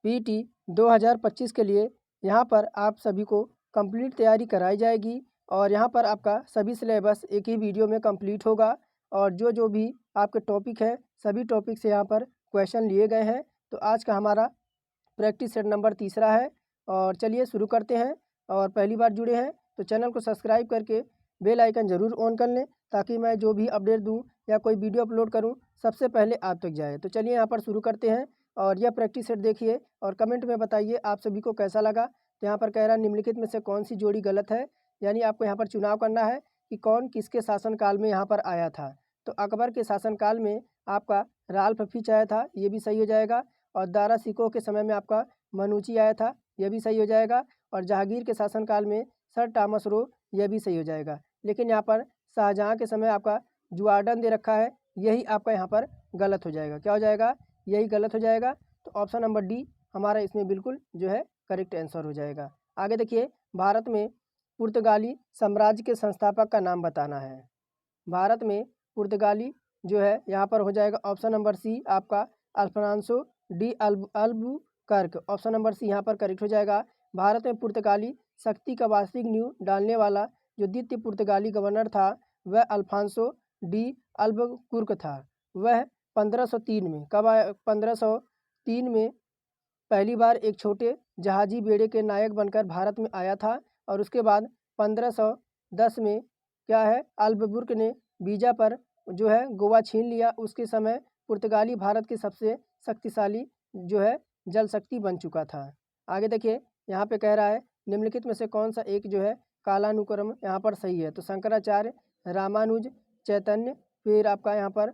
PT 2025 के लिए यहाँ पर आप सभी को कंप्लीट तैयारी कराई जाएगी और यहाँ पर आपका सभी सिलेबस एक ही वीडियो में कंप्लीट होगा और जो भी आपके टॉपिक है सभी टॉपिक से यहाँ पर क्वेश्चन लिए गए हैं। तो आज का हमारा प्रैक्टिस सेट नंबर 3 है और चलिए शुरू करते हैं। और पहली बार जुड़े हैं तो चैनल को सब्सक्राइब करके बेल आइकन ज़रूर ऑन कर लें ताकि मैं जो भी अपडेट दूं या कोई वीडियो अपलोड करूं सबसे पहले आप तक जाए। तो चलिए यहाँ पर शुरू करते हैं और यह प्रैक्टिस सेट देखिए और कमेंट में बताइए आप सभी को कैसा लगा। तो यहाँ पर कह रहा है निम्नलिखित में से कौन सी जोड़ी गलत है, यानी आपको यहाँ पर चुनाव करना है कि कौन किसके शासनकाल में यहाँ पर आया था। तो अकबर के शासनकाल में आपका राल्फ फिच आया था, ये भी सही हो जाएगा। और दारा सिकोह के समय में आपका मनुची आया था, यह भी सही हो जाएगा। और जहांगीर के शासनकाल में सर टॉमस रो, यह भी सही हो जाएगा। लेकिन यहाँ पर शाहजहाँ के समय आपका जुआर्डन दे रखा है, यही आपका यहाँ पर गलत हो जाएगा। क्या हो जाएगा? यही गलत हो जाएगा। तो ऑप्शन नंबर डी हमारा इसमें बिल्कुल जो है करेक्ट आंसर हो जाएगा। आगे देखिए, भारत में पुर्तगाली साम्राज्य के संस्थापक का नाम बताना है। भारत में पुर्तगाली जो है यहाँ पर हो जाएगा ऑप्शन नंबर सी आपका Alfonso de Albuquerque. Option number C यहाँ पर करेक्ट हो जाएगा। भारत में पुर्तगाली शक्ति का वास्तविक नींव डालने वाला जो द्वितीय पुर्तगाली गवर्नर था वह अल्फांसो डी अल्बुकर्क था। वह 1503 में कब आया? 1503 में पहली बार एक छोटे जहाजी बेड़े के नायक बनकर भारत में आया था और उसके बाद 1510 में क्या है, अल्बुकर्क ने बीजा पर जो है गोवा छीन लिया। उसके समय पुर्तगाली भारत के सबसे शक्तिशाली जो है जल शक्ति बन चुका था। आगे देखिए, यहाँ पे कह रहा है निम्नलिखित में से कौन सा एक जो है कालानुक्रम यहाँ पर सही है। तो शंकराचार्य, रामानुज, चैतन्य, फिर आपका यहाँ पर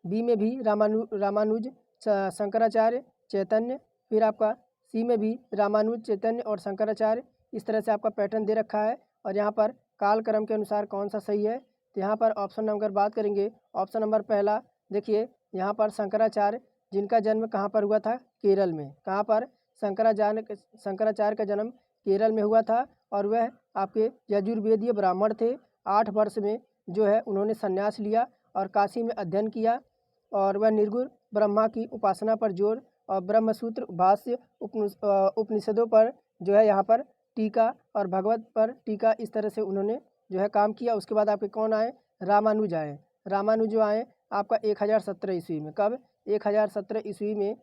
बी में भी रामानुज, शंकराचार्य, चैतन्य, फिर आपका सी में भी रामानुज, चैतन्य और शंकराचार्य। इस तरह से आपका पैटर्न दे रखा है और यहाँ पर कालक्रम के अनुसार कौन सा सही है। तो यहाँ पर ऑप्शन नंबर बात करेंगे, ऑप्शन नंबर पहला देखिए, यहाँ पर शंकराचार्य जिनका जन्म कहाँ पर हुआ था? केरल में। कहाँ पर? शंकराचार्य का जन्म केरल में हुआ था और वह आपके यजुर्वेदीय ब्राह्मण थे। 8 वर्ष में जो है उन्होंने संन्यास लिया और काशी में अध्ययन किया और वह निर्गुण ब्रह्मा की उपासना पर जोर और ब्रह्मसूत्र, भाष्य, उपनिषदों पर जो है यहाँ पर टीका और भगवत पर टीका, इस तरह से उन्होंने जो है काम किया। उसके बाद आपके कौन आए? रामानुज आए। रामानुज जो आए आपका 1017 ईस्वी में। कब? 1017 ईस्वी में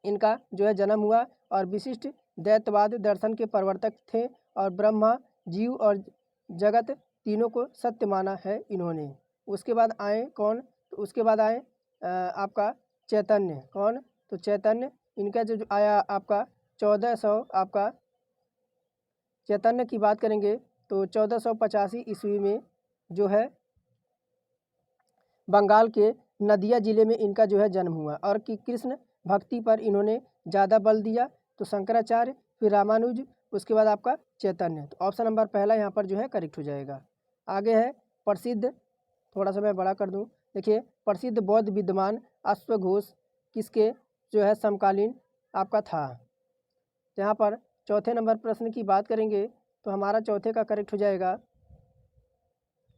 इनका जो है जन्म हुआ और विशिष्ट दैत्यवाद दर्शन के प्रवर्तक थे और ब्रह्मा, जीव और जगत तीनों को सत्य माना है इन्होंने। उसके बाद आए कौन? तो उसके बाद आए आपका चैतन्य। कौन? तो चैतन्य, इनका जो आया आपका 1400, आपका चैतन्य की बात करेंगे तो 1485 ईस्वी में जो है बंगाल के नदिया जिले में इनका जो है जन्म हुआ और कि कृष्ण भक्ति पर इन्होंने ज़्यादा बल दिया। तो शंकराचार्य, फिर रामानुज, उसके बाद आपका चैतन्य। तो ऑप्शन नंबर पहला यहाँ पर जो है करेक्ट हो जाएगा। आगे है प्रसिद्ध, थोड़ा सा मैं बड़ा कर दूँ, देखिए, प्रसिद्ध बौद्ध विद्वान अश्वघोष किसके जो है समकालीन आपका था। यहाँ पर चौथे नंबर प्रश्न की बात करेंगे तो हमारा चौथे का करेक्ट हो जाएगा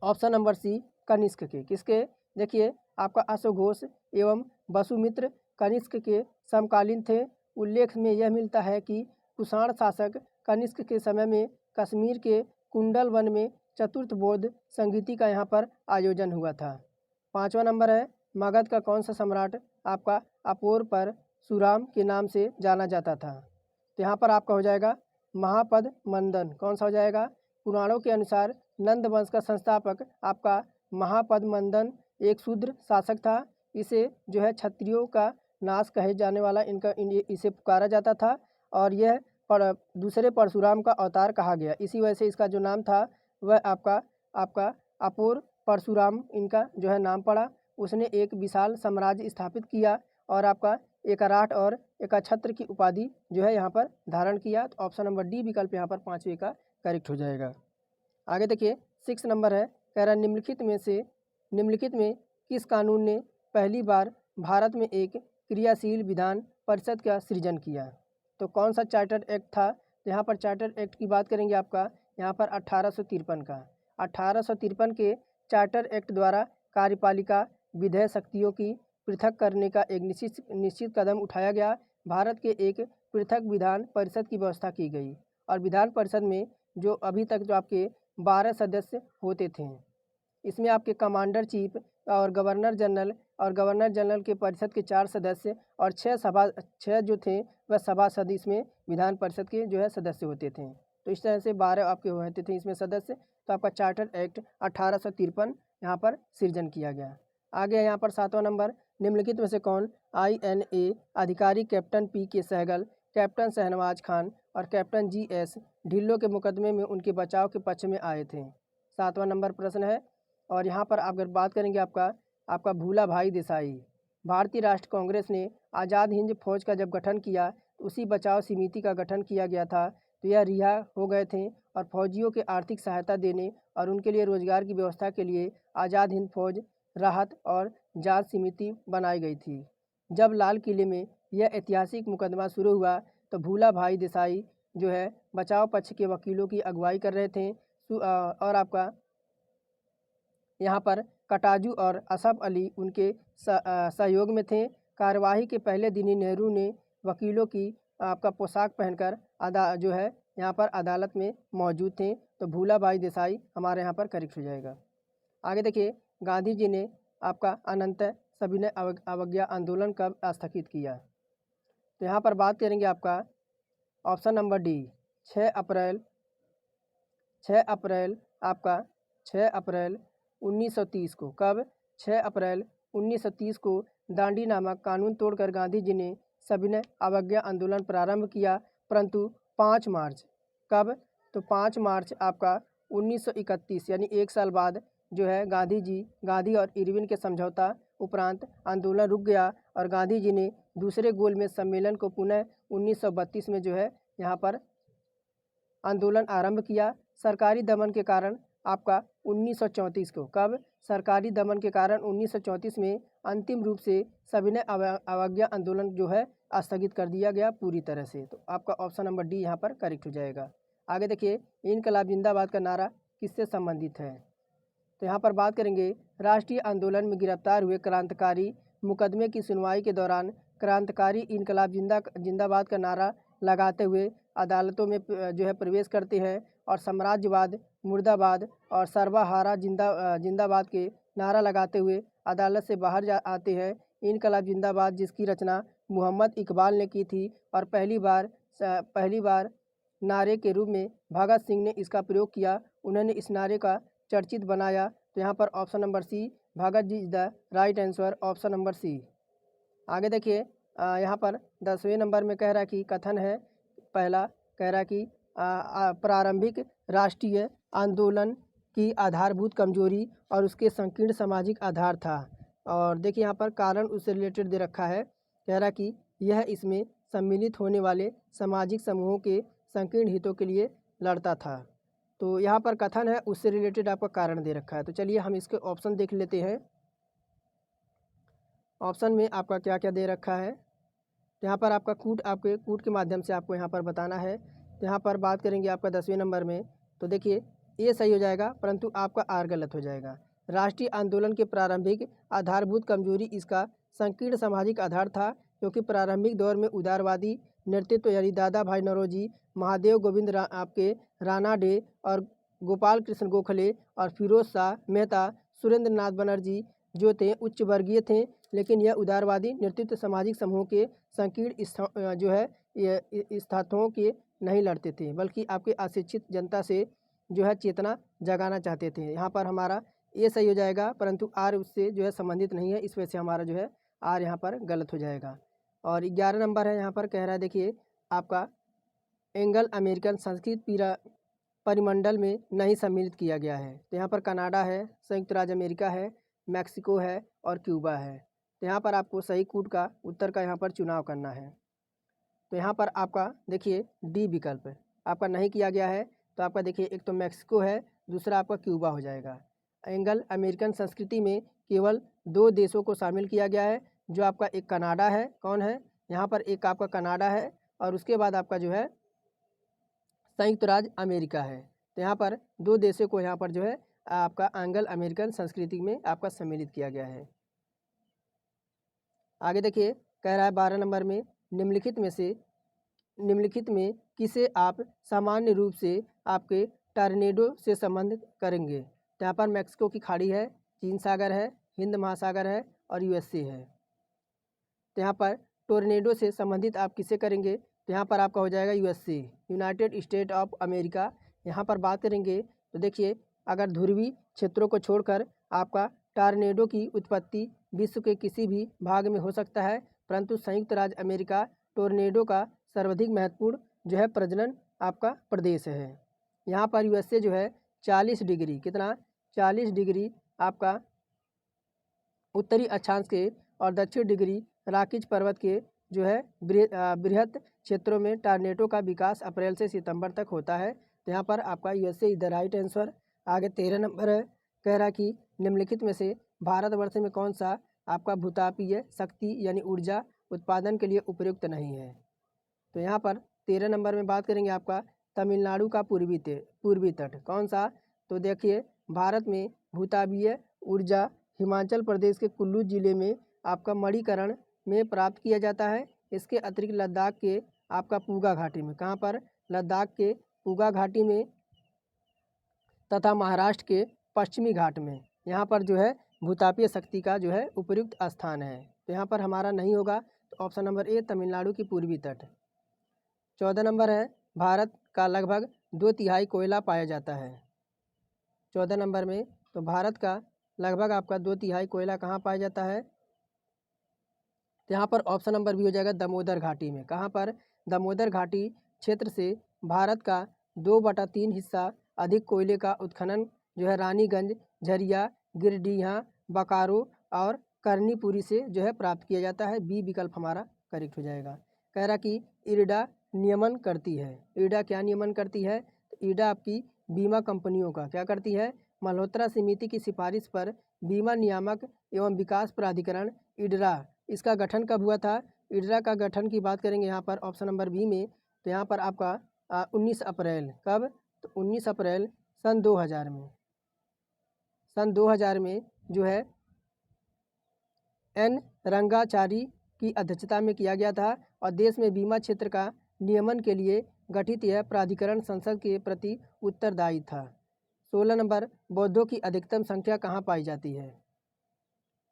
ऑप्शन नंबर सी कनिष्क के। किसके? देखिए, आपका अश्वघोष एवं वसुमित्र कनिष्क के समकालीन थे। उल्लेख में यह मिलता है कि कुषाण शासक कनिष्क के समय में कश्मीर के कुंडल वन में चतुर्थ बौद्ध संगीति का यहाँ पर आयोजन हुआ था। 5वां नंबर है मगध का कौन सा सम्राट आपका अपोर पर सुराम के नाम से जाना जाता था। तो यहाँ पर आपका हो जाएगा महापद मंदन। कौन सा हो जाएगा? पुराणों के अनुसार नंद वंश का संस्थापक आपका महापद मंदन एक शूद्र शासक था। इसे जो है क्षत्रियों का नाश कहे जाने वाला इसे पुकारा जाता था और यह दूसरे परशुराम का अवतार कहा गया। इसी वजह से इसका जो नाम था वह आपका अपोर परशुराम इनका जो है नाम पड़ा। उसने एक विशाल साम्राज्य स्थापित किया और आपका एकराट और एकछत्र की उपाधि जो है यहाँ पर धारण किया। तो ऑप्शन नंबर डी विकल्प यहाँ पर 5वें का करेक्ट हो जाएगा। आगे देखिए, 6 नंबर है, कह रहा निम्नलिखित में किस कानून ने पहली बार भारत में एक क्रियाशील विधान परिषद का सृजन किया। तो कौन सा चार्टर एक्ट था? तो यहाँ पर चार्टर एक्ट की बात करेंगे आपका यहाँ पर 1853 का। 1853 के चार्टर एक्ट द्वारा कार्यपालिका विधेय शक्तियों की पृथक करने का एक निश्चित कदम उठाया गया। भारत के एक पृथक विधान परिषद की व्यवस्था की गई और विधान परिषद में जो अभी तक जो आपके 12 सदस्य होते थे, इसमें आपके कमांडर चीफ और गवर्नर जनरल के परिषद के 4 सदस्य और 6 जो थे वह सभासद इसमें विधान परिषद के जो है सदस्य होते थे। तो इस तरह से 12 आपके होते थे इसमें सदस्य। तो आपका चार्टर एक्ट 1853 यहाँ पर सृजन किया गया। आगे यहाँ पर 7वां नंबर, निम्नलिखित में से कौन INA अधिकारी captain PK Sehgal, captain Shahnawaz Khan और कैप्टन GS ढिल्लो के मुकदमे में उनके बचाव के पक्ष में आए थे? 7वां नंबर प्रश्न है। और यहाँ पर अगर बात करेंगे आपका भूला भाई देसाई, भारतीय राष्ट्र कांग्रेस ने आज़ाद हिंद फौज का जब गठन किया तो उसी बचाव समिति का गठन किया गया था। तो यह रिहा हो गए थे और फौजियों के आर्थिक सहायता देने और उनके लिए रोजगार की व्यवस्था के लिए आज़ाद हिंद फौज राहत और जांच समिति बनाई गई थी। जब लाल किले में यह ऐतिहासिक मुकदमा शुरू हुआ तो भूला भाई देसाई जो है बचाव पक्ष के वकीलों की अगुवाई कर रहे थे और आपका यहाँ पर कटाजू और असफ अली उनके सहयोग में थे। कार्यवाही के पहले दिन ही नेहरू ने वकीलों की आपका पोशाक पहनकर जो है यहाँ पर अदालत में मौजूद थे। तो भूला भाई देसाई हमारे यहाँ पर करेक्ट हो जाएगा। आगे देखिए, गांधी जी ने आपका अनंत सविनय अवज्ञा आंदोलन कब स्थगित किया? तो यहाँ पर बात करेंगे आपका ऑप्शन नंबर डी, 6 अप्रैल आपका 6 अप्रैल 1930 को। कब? 6 अप्रैल 1930 को दांडी नामक कानून तोड़कर गांधी जी ने सविनय अवज्ञा आंदोलन प्रारंभ किया, परंतु 5 मार्च, कब? तो 5 मार्च आपका 1931 यानी 1 साल बाद जो है गांधी और इरविन के समझौता उपरांत आंदोलन रुक गया और गांधी जी ने दूसरे गोलमेज सम्मेलन को पुनः 1932 में जो है यहाँ पर आंदोलन आरंभ किया। सरकारी दमन के कारण आपका 1934 को। कब? सरकारी दमन के कारण 1934 में अंतिम रूप से सविनय अवज्ञा आंदोलन जो है स्थगित कर दिया गया पूरी तरह से। तो आपका ऑप्शन नंबर डी यहाँ पर करेक्ट हो जाएगा। आगे देखिए, इनकलाब जिंदाबाद का नारा किससे संबंधित है? तो यहाँ पर बात करेंगे, राष्ट्रीय आंदोलन में गिरफ्तार हुए क्रांतिकारी मुकदमे की सुनवाई के दौरान क्रांतिकारी इनकलाब जिंदाबाद का नारा लगाते हुए अदालतों में जो है प्रवेश करते हैं और साम्राज्यवाद मुर्दाबाद और सर्वहारा जिंदाबाद के नारा लगाते हुए अदालत से बाहर आते हैं। इनकलाब जिंदाबाद जिसकी रचना मोहम्मद इकबाल ने की थी और पहली बार नारे के रूप में भगत सिंह ने इसका प्रयोग किया। उन्होंने इस नारे का चर्चित बनाया। तो यहाँ पर option number C, Bhagat ji is the right answer, option number C. आगे देखिए, यहाँ पर 10वें नंबर में कह रहा है कि कथन है, पहला कह रहा है कि प्रारंभिक राष्ट्रीय आंदोलन की आधारभूत कमजोरी और उसके संकीर्ण सामाजिक आधार था। और देखिए यहाँ पर कारण उससे रिलेटेड दे रखा है, कह रहा कि यह इसमें सम्मिलित होने वाले सामाजिक समूहों के संकीर्ण हितों के लिए लड़ता था। तो यहाँ पर कथन है उससे रिलेटेड आपका कारण दे रखा है। तो चलिए हम इसके ऑप्शन देख लेते हैं। ऑप्शन में आपका क्या क्या दे रखा है। तो यहाँ पर आपका कूट के माध्यम से आपको यहाँ पर बताना है। तो यहाँ पर बात करेंगे आपका 10वें नंबर में, तो देखिए ये सही हो जाएगा, परंतु आपका आर गलत हो जाएगा। राष्ट्रीय आंदोलन के प्रारंभिक आधारभूत कमजोरी इसका संकीर्ण सामाजिक आधार था, क्योंकि प्रारंभिक दौर में उदारवादी नेतृत्व यानी दादा भाई नौरोजी, महादेव गोविंद आपके राणा डे और गोपाल कृष्ण गोखले और फिरोज शाह मेहता, सुरेंद्र नाथ बनर्जी जो थे उच्च वर्गीय थे, लेकिन यह उदारवादी नेतृत्व सामाजिक समूह के संकीर्ण जो है स्थातों के नहीं लड़ते थे, बल्कि आपके अशिक्षित जनता से जो है चेतना जगाना चाहते थे। यहाँ पर हमारा ये सही हो जाएगा, परंतु आर उससे जो है संबंधित नहीं है, इस वजह से हमारा जो है आर यहाँ पर गलत हो जाएगा। और 11 नंबर है, यहाँ पर कह रहा है देखिए आपका एंग्लो अमेरिकन संस्कृत परिमंडल में नहीं सम्मिलित किया गया है। तो यहाँ पर कनाडा है, संयुक्त राज्य अमेरिका है, मैक्सिको है और क्यूबा है। तो यहाँ पर आपको सही कूट का उत्तर का यहाँ पर चुनाव करना है। तो यहाँ पर आपका देखिए डी विकल्प आपका नहीं किया गया है। तो आपका देखिए एक तो मैक्सिको है, दूसरा आपका क्यूबा हो जाएगा। एंग्लो अमेरिकन संस्कृति में केवल 2 देशों को शामिल किया गया है, जो आपका एक कनाडा है, कौन है यहाँ पर, एक आपका कनाडा है और उसके बाद आपका जो है संयुक्त राज्य अमेरिका है। तो यहाँ पर 2 देशों को यहाँ पर जो है आपका एंग्लो अमेरिकन संस्कृति में आपका सम्मिलित किया गया है। आगे देखिए कह रहा है 12 नंबर में, निम्नलिखित में किसे आप सामान्य रूप से आपके टॉर्नेडो से संबंध करेंगे? तो यहाँ पर मैक्सिको की खाड़ी है, चीन सागर है, हिंद महासागर है और यूएसए है। तो यहाँ पर टोर्नेडो से संबंधित आप किसे करेंगे? तो यहाँ पर आपका हो जाएगा USA, United state of America. यहाँ पर बात करेंगे तो देखिए, अगर ध्रुवीय क्षेत्रों को छोड़कर आपका टॉर्नेडो की उत्पत्ति विश्व के किसी भी भाग में हो सकता है, परंतु संयुक्त राज्य अमेरिका टोर्नेडो का सर्वाधिक महत्वपूर्ण जो है प्रजनन आपका प्रदेश है। यहाँ पर यूएसए जो है 40 डिग्री, कितना 40 डिग्री आपका उत्तरी अक्षांश के और दक्षिण डिग्री राकीज पर्वत के जो है बृहत क्षेत्रों में टॉर्नेडो का विकास अप्रैल से सितंबर तक होता है। तो यहाँ पर आपका USA is the right answer. आगे 13 नंबर है, कह रहा कि निम्नलिखित में से भारतवर्ष में कौन सा आपका भूतापीय शक्ति यानी ऊर्जा उत्पादन के लिए उपयुक्त नहीं है? तो यहाँ पर 13 नंबर में बात करेंगे आपका तमिलनाडु का पूर्वी तट कौन सा? तो देखिए, भारत में भूतापीय ऊर्जा हिमाचल प्रदेश के कुल्लू जिले में आपका मणिकरण में प्राप्त किया जाता है। इसके अतिरिक्त लद्दाख के आपका पूगा घाटी में, कहाँ पर? लद्दाख के पूगा घाटी में तथा महाराष्ट्र के पश्चिमी घाट में यहाँ पर जो है भूतापीय शक्ति का जो है उपयुक्त स्थान है। तो यहाँ पर हमारा नहीं होगा, तो ऑप्शन नंबर ए तमिलनाडु की पूर्वी तट। 14 नंबर है, भारत का लगभग 2/3 कोयला पाया जाता है। 14 नंबर में तो भारत का लगभग आपका 2/3 कोयला कहाँ पाया जाता है? तो यहाँ पर ऑप्शन नंबर बी हो जाएगा दामोदर घाटी में। कहाँ पर? दामोदर घाटी क्षेत्र से भारत का 2/3 हिस्सा अधिक कोयले का उत्खनन जो है रानीगंज, झरिया, गिरडीहा, बोकारो और कर्नीपुरी से जो है प्राप्त किया जाता है। बी विकल्प हमारा करेक्ट हो जाएगा। कह रहा कि इरडा नियमन करती है। इरडा क्या नियमन करती है? तो इरडा आपकी बीमा कंपनियों का क्या करती है? मल्होत्रा समिति की सिफारिश पर बीमा नियामक एवं विकास प्राधिकरण इडरा, इसका गठन कब हुआ था? इडरा का गठन की बात करेंगे यहाँ पर ऑप्शन नंबर बी में, तो यहाँ पर आपका 19 अप्रैल, कब? तो 19 अप्रैल सन 2000 में, सन 2000 में जो है एन रंगाचारी की अध्यक्षता में किया गया था और देश में बीमा क्षेत्र का नियमन के लिए गठित यह प्राधिकरण संसद के प्रति उत्तरदायी था। 16 नंबर, बौद्धों की अधिकतम संख्या कहाँ पाई जाती है?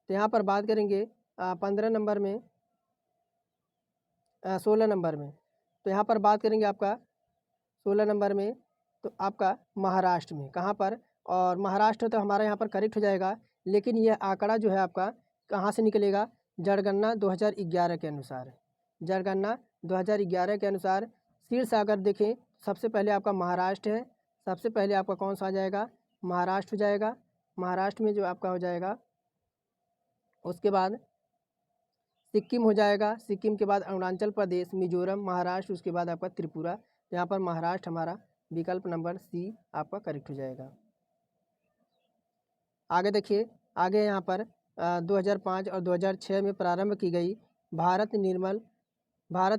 तो यहाँ पर बात करेंगे 15 नंबर में, 16 नंबर में, तो यहाँ पर बात करेंगे आपका 16 नंबर में तो आपका महाराष्ट्र में। कहाँ पर? और महाराष्ट्र तो हमारा यहाँ पर करेक्ट हो जाएगा, लेकिन यह आंकड़ा जो है आपका कहाँ से निकलेगा? जनगणना 2011 के अनुसार। जनगणना 2011 के अनुसार शीर्ष अगर देखें, सबसे पहले आपका महाराष्ट्र है, सबसे पहले आपका कौन सा आ जाएगा? महाराष्ट्र हो जाएगा। महाराष्ट्र में जो आपका हो जाएगा, उसके बाद सिक्किम हो जाएगा, सिक्किम के बाद अरुणाचल प्रदेश, मिजोरम, महाराष्ट्र, उसके बाद आपका त्रिपुरा। यहाँ पर महाराष्ट्र हमारा विकल्प नंबर सी आपका करेक्ट हो जाएगा। आगे देखिए, आगे यहाँ पर 2005 और 2006 में प्रारंभ की गई भारत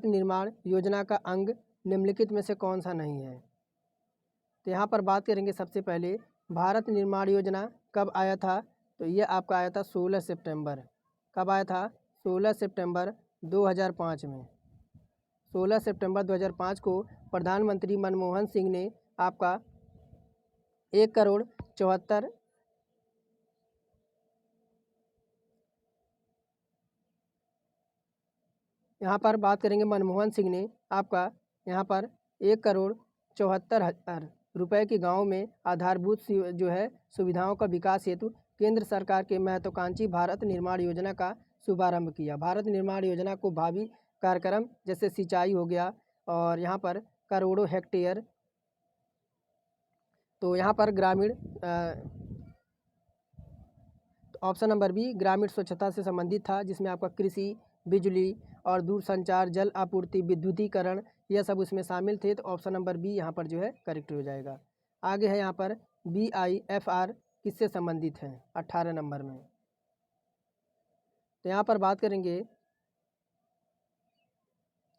निर्माण योजना का अंग निम्नलिखित में से कौन सा नहीं है? तो यहाँ पर बात करेंगे सबसे पहले भारत निर्माण योजना कब आया था? तो ये आपका आया था 16 सितंबर। कब आया था? 16 सितंबर 2005 में। 16 सितंबर 2005 को प्रधानमंत्री मनमोहन सिंह ने आपका 1 करोड़ 74 यहाँ पर बात करेंगे, मनमोहन सिंह ने आपका यहाँ पर 1,74,00,000 रुपये के गांव में आधारभूत जो है सुविधाओं का विकास हेतु केंद्र सरकार के महत्वाकांक्षी भारत निर्माण योजना का शुभारंभ किया। भारत निर्माण योजना को भावी कार्यक्रम जैसे सिंचाई हो गया और यहाँ पर करोड़ों हेक्टेयर, तो यहाँ पर ग्रामीण ऑप्शन नंबर बी ग्रामीण स्वच्छता से संबंधित था, जिसमें आपका कृषि, बिजली और दूरसंचार, जल आपूर्ति, विद्युतीकरण, यह सब उसमें शामिल थे। तो ऑप्शन नंबर बी यहाँ पर जो है करेक्ट हो जाएगा। आगे है यहाँ पर BIFR किससे संबंधित है? 18 नंबर में। तो यहाँ पर बात करेंगे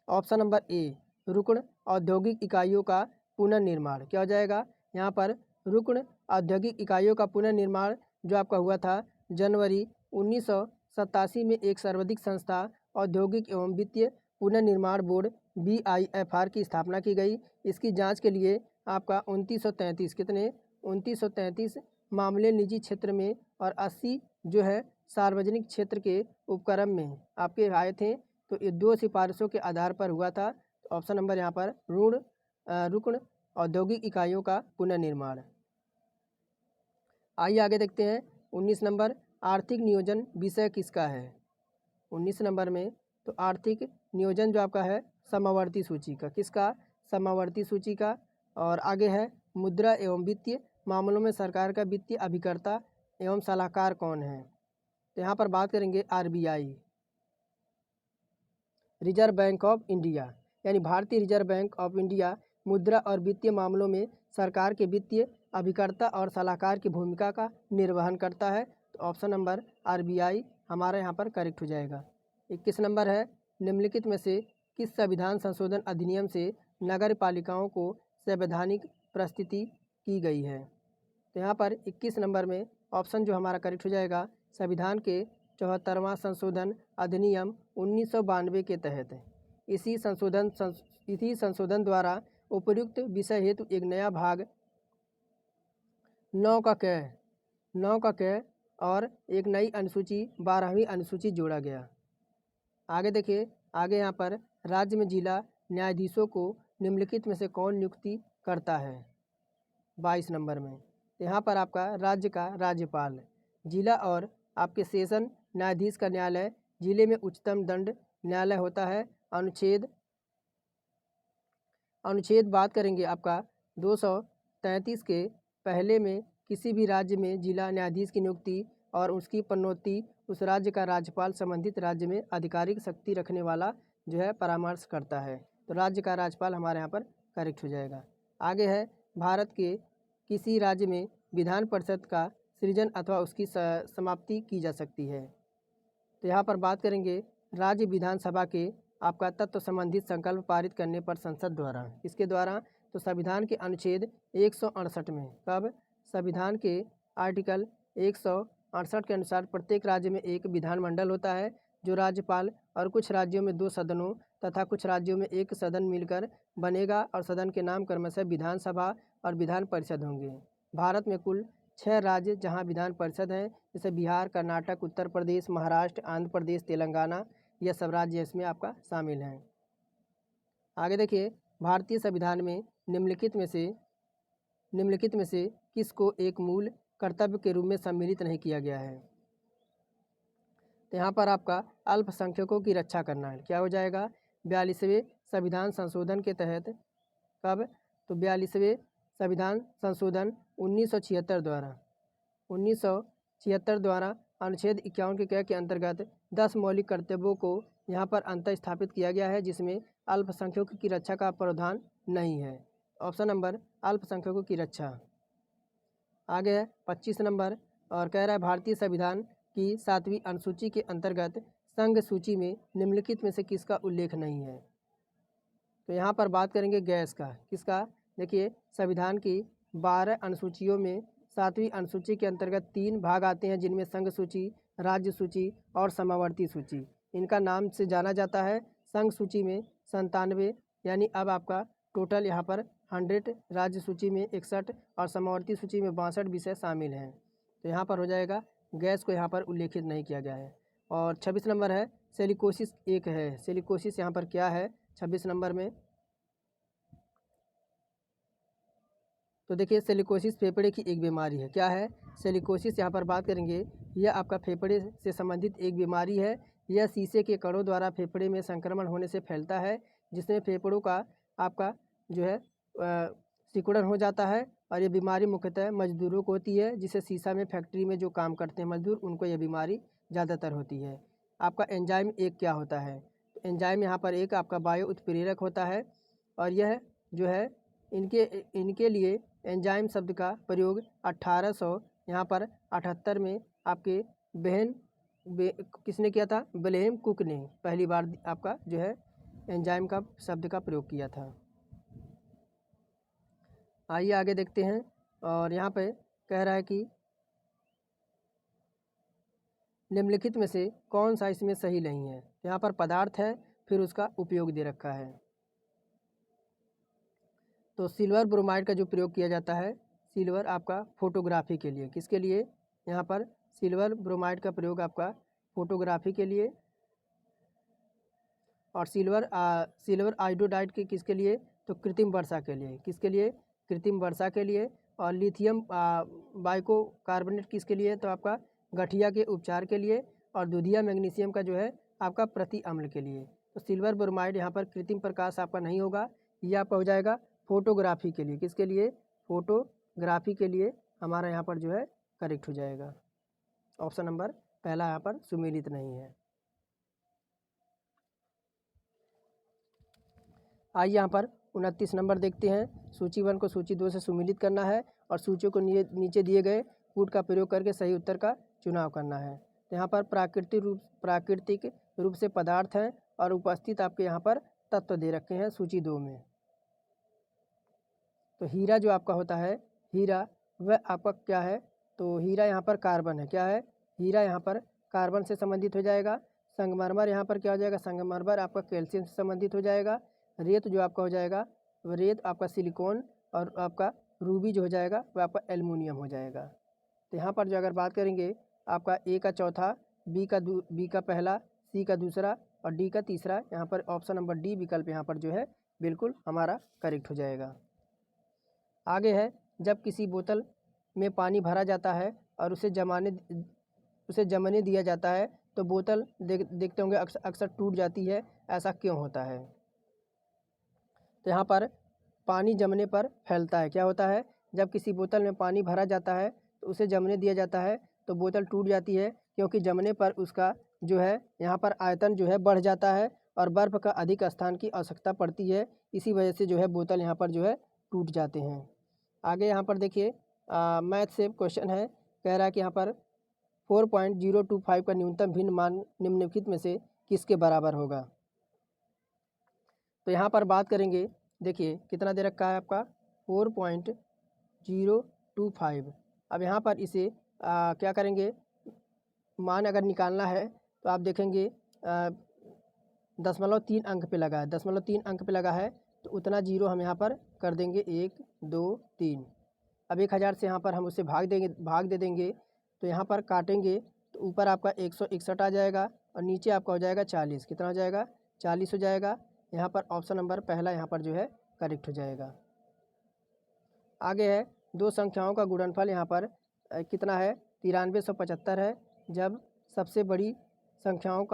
ऑप्शन नंबर ए रुकन औद्योगिक इकाइयों का पुनर्निर्माण। क्या हो जाएगा? यहाँ पर रुकन औद्योगिक इकाइयों का पुनर्निर्माण जो आपका हुआ था जनवरी 1987 में एक सर्वाधिक संस्था औद्योगिक एवं वित्तीय पुनर्निर्माण बोर्ड BIFR की स्थापना की गई। इसकी जांच के लिए आपका 2933 मामले निजी क्षेत्र में और 80 जो है सार्वजनिक क्षेत्र के उपक्रम में आपके आए थे। तो ये 2 सिफारिशों के आधार पर हुआ था। तो ऑप्शन नंबर यहाँ पर रुकन औद्योगिक इकाइयों का पुनर्निर्माण। आइए आगे देखते हैं 19 नंबर, आर्थिक नियोजन विषय किसका है। 19 नंबर में तो आर्थिक नियोजन जो आपका है समावर्ती सूची का, किसका, समावर्ती सूची का। और आगे है मुद्रा एवं वित्तीय मामलों में सरकार का वित्तीय अभिकर्ता एवं सलाहकार कौन है। तो यहाँ पर बात करेंगे RBI, reserve bank of India, यानी भारतीय रिजर्व बैंक ऑफ इंडिया मुद्रा और वित्तीय मामलों में सरकार के वित्तीय अभिकर्ता और सलाहकार की भूमिका का निर्वहन करता है। तो ऑप्शन नंबर RBI हमारा यहाँ पर करेक्ट हो जाएगा। 21 नंबर है, निम्नलिखित में से किस संविधान संशोधन अधिनियम से नगर पालिकाओं को संवैधानिक प्रस्तुति की गई है। तो यहाँ पर 21 नंबर में ऑप्शन जो हमारा करेक्ट हो जाएगा, संविधान के 74वां संशोधन अधिनियम 1992 के तहत इसी संशोधन द्वारा उपर्युक्त विषय हेतु एक नया भाग 9 का और एक नई अनुसूची 12वीं अनुसूची जोड़ा गया। आगे देखिए, आगे यहाँ पर राज्य में जिला न्यायाधीशों को निम्नलिखित में से कौन नियुक्ति करता है। 22 नंबर में तो यहाँ पर आपका राज्य का राज्यपाल, जिला और आपके सेशन न्यायाधीश का न्यायालय जिले में उच्चतम दंड न्यायालय होता है। अनुच्छेद बात करेंगे आपका 233 के पहले में किसी भी राज्य में जिला न्यायाधीश की नियुक्ति और उसकी पदोन्नति उस राज्य का राज्यपाल संबंधित राज्य में आधिकारिक शक्ति रखने वाला जो है परामर्श करता है। तो राज्य का राज्यपाल हमारे यहाँ पर करेक्ट हो जाएगा। आगे है, भारत के किसी राज्य में विधान परिषद का सृजन अथवा उसकी समाप्ति की जा सकती है। तो यहाँ पर बात करेंगे राज्य विधानसभा के आपका तत्व संबंधित संकल्प पारित करने पर संसद द्वारा, किसके द्वारा, तो संविधान के अनुच्छेद 168 में, कब, संविधान के आर्टिकल 168 के अनुसार प्रत्येक राज्य में एक विधानमंडल होता है जो राज्यपाल और कुछ राज्यों में 2 सदनों तथा कुछ राज्यों में 1 सदन मिलकर बनेगा और सदन के नाम क्रमशः विधानसभा और विधान परिषद होंगे। भारत में कुल 6 राज्य जहां विधान परिषद हैं, जैसे बिहार, कर्नाटक, उत्तर प्रदेश, महाराष्ट्र, आंध्र प्रदेश, तेलंगाना, यह सब राज्य इसमें आपका शामिल हैं। आगे देखिए, भारतीय संविधान में निम्नलिखित में से किसको एक मूल कर्तव्य के रूप में सम्मिलित नहीं किया गया है। तो यहाँ पर आपका अल्पसंख्यकों की रक्षा करना है, क्या हो जाएगा, 42वें संविधान संशोधन के तहत, कब, तो 42वें संविधान संशोधन 1976 द्वारा अनुच्छेद 51 के अंतर्गत 10 मौलिक कर्तव्यों को यहाँ पर अंतर स्थापित किया गया है, जिसमें अल्पसंख्यकों की रक्षा का प्रावधान नहीं है। ऑप्शन नंबर अल्पसंख्यकों की रक्षा। आगे है 25 नंबर, और कह रहा है भारतीय संविधान की 7वीं अनुसूची के अंतर्गत संघ सूची में निम्नलिखित में से किसका उल्लेख नहीं है। तो यहाँ पर बात करेंगे गैस का, किसका, देखिए संविधान की 12 अनुसूचियों में 7वीं अनुसूची के अंतर्गत 3 भाग आते हैं, जिनमें संघ सूची, राज्य सूची और समावर्ती सूची। इनका नाम से जाना जाता है। संघ सूची में 97, यानी अब आपका टोटल यहाँ पर 100, राज्य सूची में 61 और समावर्ती सूची में 62 विषय शामिल हैं। तो यहाँ पर हो जाएगा, गैस को यहाँ पर उल्लेखित नहीं किया गया है। और 26 नंबर है, सेलिकोसिस एक है। सेलिकोसिस यहाँ पर क्या है 26 नंबर में, तो देखिए सेलिकोसिस फेफड़े की एक बीमारी है। क्या है सेलिकोसिस, यहाँ पर बात करेंगे, यह आपका फेफड़े से संबंधित एक बीमारी है। यह शीशे के कणों द्वारा फेफड़े में संक्रमण होने से फैलता है, जिसमें फेफड़ों का आपका जो है सिकुड़न हो जाता है। और ये बीमारी मुख्यतः मजदूरों को होती है, जिसे शीशा में फैक्ट्री में जो काम करते हैं मजदूर, उनको यह बीमारी ज़्यादातर होती है। आपका एंजाइम एक क्या होता है, तो एंजाइम यहाँ पर एक आपका बायो उत्प्रेरक होता है, और यह जो है इनके लिए एंजाइम शब्द का प्रयोग 1800 यहाँ पर 78 में आपके किसने किया था, विल्हेम कुक ने पहली बार आपका जो है एंजाइम का शब्द का प्रयोग किया था। आइए आगे देखते हैं, और यहाँ पे कह रहा है कि निम्नलिखित में से कौन सा इसमें सही नहीं है। यहाँ पर पदार्थ है फिर उसका उपयोग दे रखा है। तो सिल्वर ब्रोमाइड का जो प्रयोग किया जाता है, सिल्वर आपका फोटोग्राफी के लिए, किसके लिए, यहाँ पर सिल्वर ब्रोमाइड का प्रयोग आपका फोटोग्राफी के लिए, और सिल्वर आयोडाइड के किसके लिए, तो कृत्रिम वर्षा के लिए, किसके लिए, कृत्रिम वर्षा के लिए। और लिथियम बाइको कार्बोनेट किसके लिए, तो आपका गठिया के उपचार के लिए। और दूधिया मैग्नीशियम का जो है आपका प्रति अम्ल के लिए। तो सिल्वर ब्रोमाइड यहाँ पर कृत्रिम प्रकाश आपका नहीं होगा, ये आपका हो जाएगा फोटोग्राफी के लिए, किसके लिए, फोटोग्राफी के लिए हमारा यहाँ पर जो है करेक्ट हो जाएगा। ऑप्शन नंबर पहला यहाँ पर सुमेलित नहीं है। आइए यहाँ पर 29 नंबर देखते हैं। सूची 1 को सूची 2 से सुमेलित करना है और सूचियों को नीचे दिए गए कूट का प्रयोग करके सही उत्तर का चुनाव करना है। तो यहाँ पर प्राकृतिक रूप से पदार्थ हैं और उपस्थित आपके यहाँ पर तत्व दे रखे हैं सूची 2 में। तो हीरा जो आपका होता है, हीरा वह आपका क्या है, तो हीरा यहाँ पर कार्बन है, क्या है, हीरा यहाँ पर कार्बन से संबंधित हो जाएगा। संगमरमर यहाँ पर क्या हो जाएगा, संगमरमर आपका कैल्शियम से संबंधित हो जाएगा। रेत जो आपका हो जाएगा, वह रेत आपका सिलिकॉन, और आपका रूबी जो हो जाएगा वह आपका एल्युमिनियम हो जाएगा। तो यहाँ पर जो अगर बात करेंगे आपका ए का चौथा, बी का पहला, सी का दूसरा और डी का तीसरा, यहाँ पर ऑप्शन नंबर डी विकल्प यहाँ पर जो है बिल्कुल हमारा करेक्ट हो जाएगा। आगे है, जब किसी बोतल में पानी भरा जाता है और उसे जमने दिया जाता है तो बोतल देखते होंगे अक्सर टूट जाती है, ऐसा क्यों होता है। तो यहाँ पर पानी जमने पर फैलता है, क्या होता है, जब किसी बोतल में पानी भरा जाता है तो उसे जमने दिया जाता है तो बोतल टूट जाती है, क्योंकि जमने पर उसका जो है यहाँ पर आयतन जो है बढ़ जाता है और बर्फ़ का अधिक स्थान की आवश्यकता पड़ती है, इसी वजह से जो है बोतल यहाँ पर जो है टूट जाते हैं। आगे यहाँ पर देखिए मैथ से क्वेश्चन है, कह रहा है कि यहाँ पर 4.025 का न्यूनतम भिन्न मान निम्नलिखित में से किसके बराबर होगा। तो यहाँ पर बात करेंगे, देखिए कितना दे रखा है आपका 4.025। अब यहाँ पर इसे क्या करेंगे, मान अगर निकालना है तो आप देखेंगे 0.3 अंक पे लगा है, 0.3 अंक पे लगा है, तो उतना जीरो हम यहाँ पर कर देंगे 1 2 3। अब 1000 से यहाँ पर हम उसे भाग दे देंगे, तो यहाँ पर काटेंगे तो ऊपर आपका 161 आ जाएगा और नीचे आपका हो जाएगा 40, कितना हो जाएगा, 40 हो जाएगा। यहाँ पर ऑप्शन नंबर पहला यहाँ पर जो है करेक्ट हो जाएगा। आगे है, दो संख्याओं का गुणनफल यहाँ पर कितना है, 9375 है। जब सबसे बड़ी संख्याओं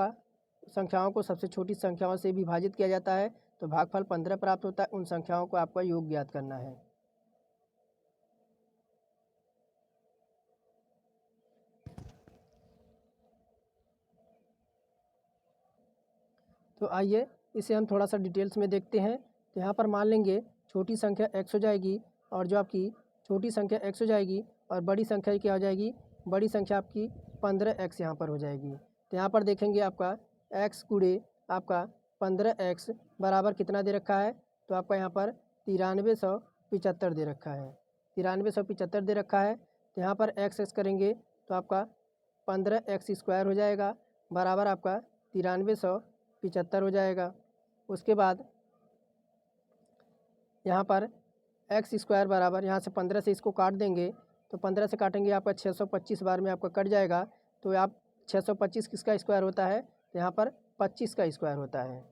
को सबसे छोटी संख्याओं से विभाजित किया जाता है तो भागफल 15 प्राप्त होता है। उन संख्याओं को आपका योग ज्ञात करना है। तो आइए इसे हम थोड़ा सा डिटेल्स में देखते हैं। तो यहाँ पर मान लेंगे छोटी संख्या x हो जाएगी और जो आपकी छोटी संख्या x हो जाएगी और बड़ी संख्या क्या हो जाएगी, बड़ी संख्या आपकी 15x यहाँ पर हो जाएगी। तो यहाँ पर देखेंगे आपका x गुणे आपका 15x बराबर कितना दे रखा है, तो आपका यहाँ पर 9375 दे रखा है, 9375 दे रखा है। तो यहाँ पर x करेंगे तो आपका 15x² हो जाएगा बराबर आपका 9375 हो जाएगा। उसके बाद यहाँ पर x² बराबर, यहाँ से 15 से इसको काट देंगे तो 15 से काटेंगे आपका 625 बार में आपका कट जाएगा। तो आप 625 किसका स्क्वायर होता है, तो यहाँ पर 25 का स्क्वायर होता है।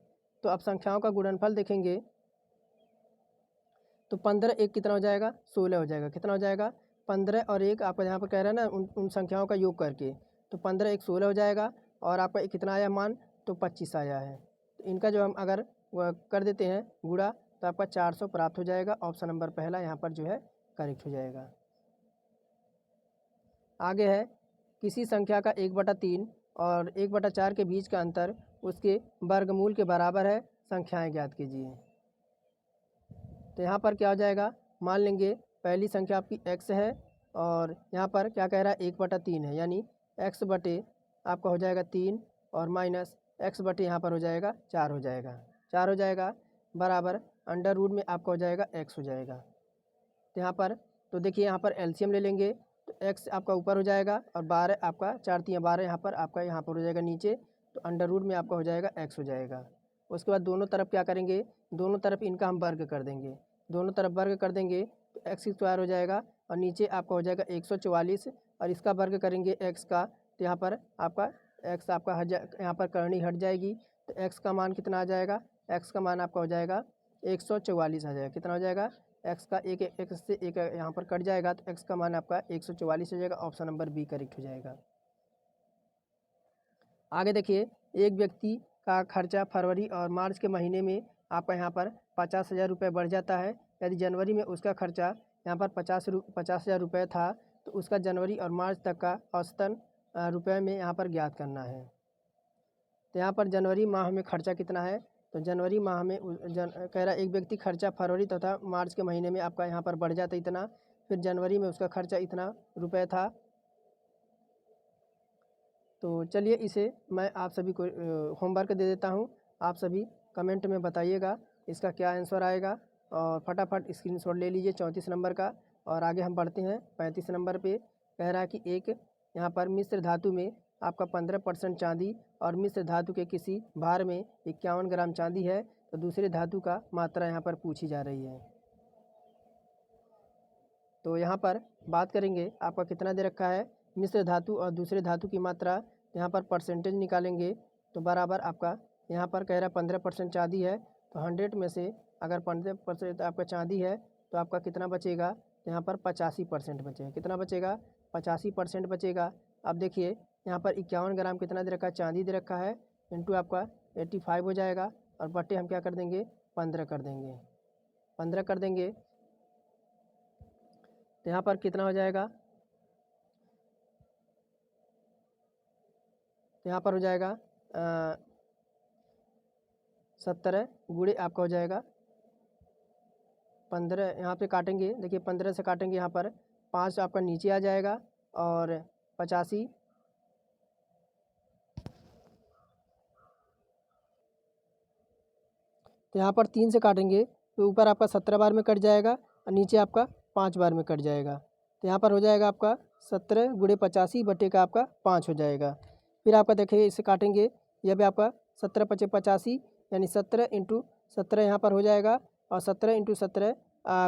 तो अब संख्याओं का गुणनफल देखेंगे तो 15 1 कितना हो जाएगा, 16 हो जाएगा, कितना हो जाएगा, 15 और 1 आपका यहाँ पर कह रहा है ना उन संख्याओं का योग करके, तो 15 1 16 हो जाएगा और आपका कितना आया मान, तो 25 आया है। तो इनका जो हम अगर कर देते हैं गुणा तो आपका 400 प्राप्त हो जाएगा। ऑप्शन नंबर पहला यहाँ पर जो है करेक्ट हो जाएगा। आगे है, किसी संख्या का 1/3 और 1/4 के बीच का अंतर उसके वर्गमूल के बराबर है, संख्याएं ज्ञात कीजिए। तो यहाँ पर क्या हो जाएगा, मान लेंगे पहली संख्या आपकी x है और यहाँ पर क्या कह रहा है 1/3 है, यानी x बटे आपका हो जाएगा 3 और माइनस x बटे यहाँ पर हो जाएगा 4 हो जाएगा, 4 हो जाएगा बराबर अंडर रूट में आपका हो जाएगा x हो जाएगा। तो यहाँ पर तो देखिए यहाँ पर एलसीएम ले लेंगे तो x आपका ऊपर हो जाएगा और 12 आपका 4 3 12 यहाँ पर आपका यहाँ पर हो जाएगा नीचे, तो अंडर रूट में आपका हो जाएगा x हो जाएगा। उसके बाद दोनों तरफ क्या करेंगे, दोनों तरफ इनका हम वर्ग कर देंगे। दोनों तरफ वर्ग कर देंगे तो एक्स स्क्वायर हो जाएगा और नीचे आपका हो जाएगा 144 और इसका वर्ग करेंगे एक्स का, तो यहाँ पर आपका एक्स आपका यहाँ पर करनी हट जाएगी। तो एक्स का मान कितना आ जाएगा, एक्स का मान आपका हो जाएगा 144 आ जाएगा। कितना हो जाएगा, एक्स का एक एक्स से एक यहाँ पर कट जाएगा तो एक्स का मान आपका 144 हो जाएगा। ऑप्शन नंबर बी करेक्ट हो जाएगा। आगे देखिए, एक व्यक्ति का खर्चा फरवरी और मार्च के महीने में आपका यहाँ पर 50,000 रुपये बढ़ जाता है। यदि जनवरी में उसका खर्चा यहाँ पर 50,000 रुपये था तो उसका जनवरी और मार्च तक का औसतन रुपये में यहाँ पर ज्ञात करना है। तो यहाँ पर जनवरी माह में खर्चा कितना है, तो जनवरी माह में कह रहा एक व्यक्ति खर्चा फरवरी तथा मार्च के महीने में आपका यहाँ पर बढ़ जाता इतना, फिर जनवरी में उसका खर्चा इतना रुपये था। तो चलिए इसे मैं आप सभी को होमवर्क दे देता हूँ, आप सभी कमेंट में बताइएगा इसका क्या आंसर आएगा और फटाफट स्क्रीनशॉट ले लीजिए 34 नंबर का। और आगे हम बढ़ते हैं 35 नंबर पे। कह रहा है कि एक यहाँ पर मिश्र धातु में आपका 15% चांदी और मिश्र धातु के किसी भार में 51 ग्राम चांदी है, तो दूसरे धातु का मात्रा यहाँ पर पूछी जा रही है। तो यहाँ पर बात करेंगे आपका कितना दे रखा है, मिश्र धातु और दूसरे धातु की मात्रा, यहाँ पर परसेंटेज निकालेंगे तो बराबर आपका यहाँ पर कह रहा 15% चांदी है, तो 100 में से अगर 15% आपका चांदी है तो आपका कितना बचेगा, तो यहाँ पर 85% बचेगा। कितना बचेगा, 85% बचेगा। अब देखिए यहाँ पर 51 ग्राम कितना दे रखा है, चांदी दे रखा है, इंटू आपका 85 हो जाएगा और बटे हम क्या कर देंगे, 15 कर देंगे। 15 कर देंगे तो यहाँ पर कितना हो जाएगा, तो यहाँ पर हो जाएगा 17 गुणे आपका हो जाएगा 15। यहाँ पे काटेंगे, देखिए 15 से काटेंगे यहाँ पर 5 आपका नीचे आ जाएगा और 85 तो यहाँ पर 3 से काटेंगे तो ऊपर आपका 17 बार में कट जाएगा और नीचे आपका 5 बार में कट जाएगा। तो यहाँ पर हो जाएगा आपका 17 गुणे 85 बटे का आपका 5 हो जाएगा। फिर आपका देखिए इसे काटेंगे, यह भी आपका 17 पचे 85 यानी 17 इंटू 17 यहाँ पर हो जाएगा और 17 इंटू 17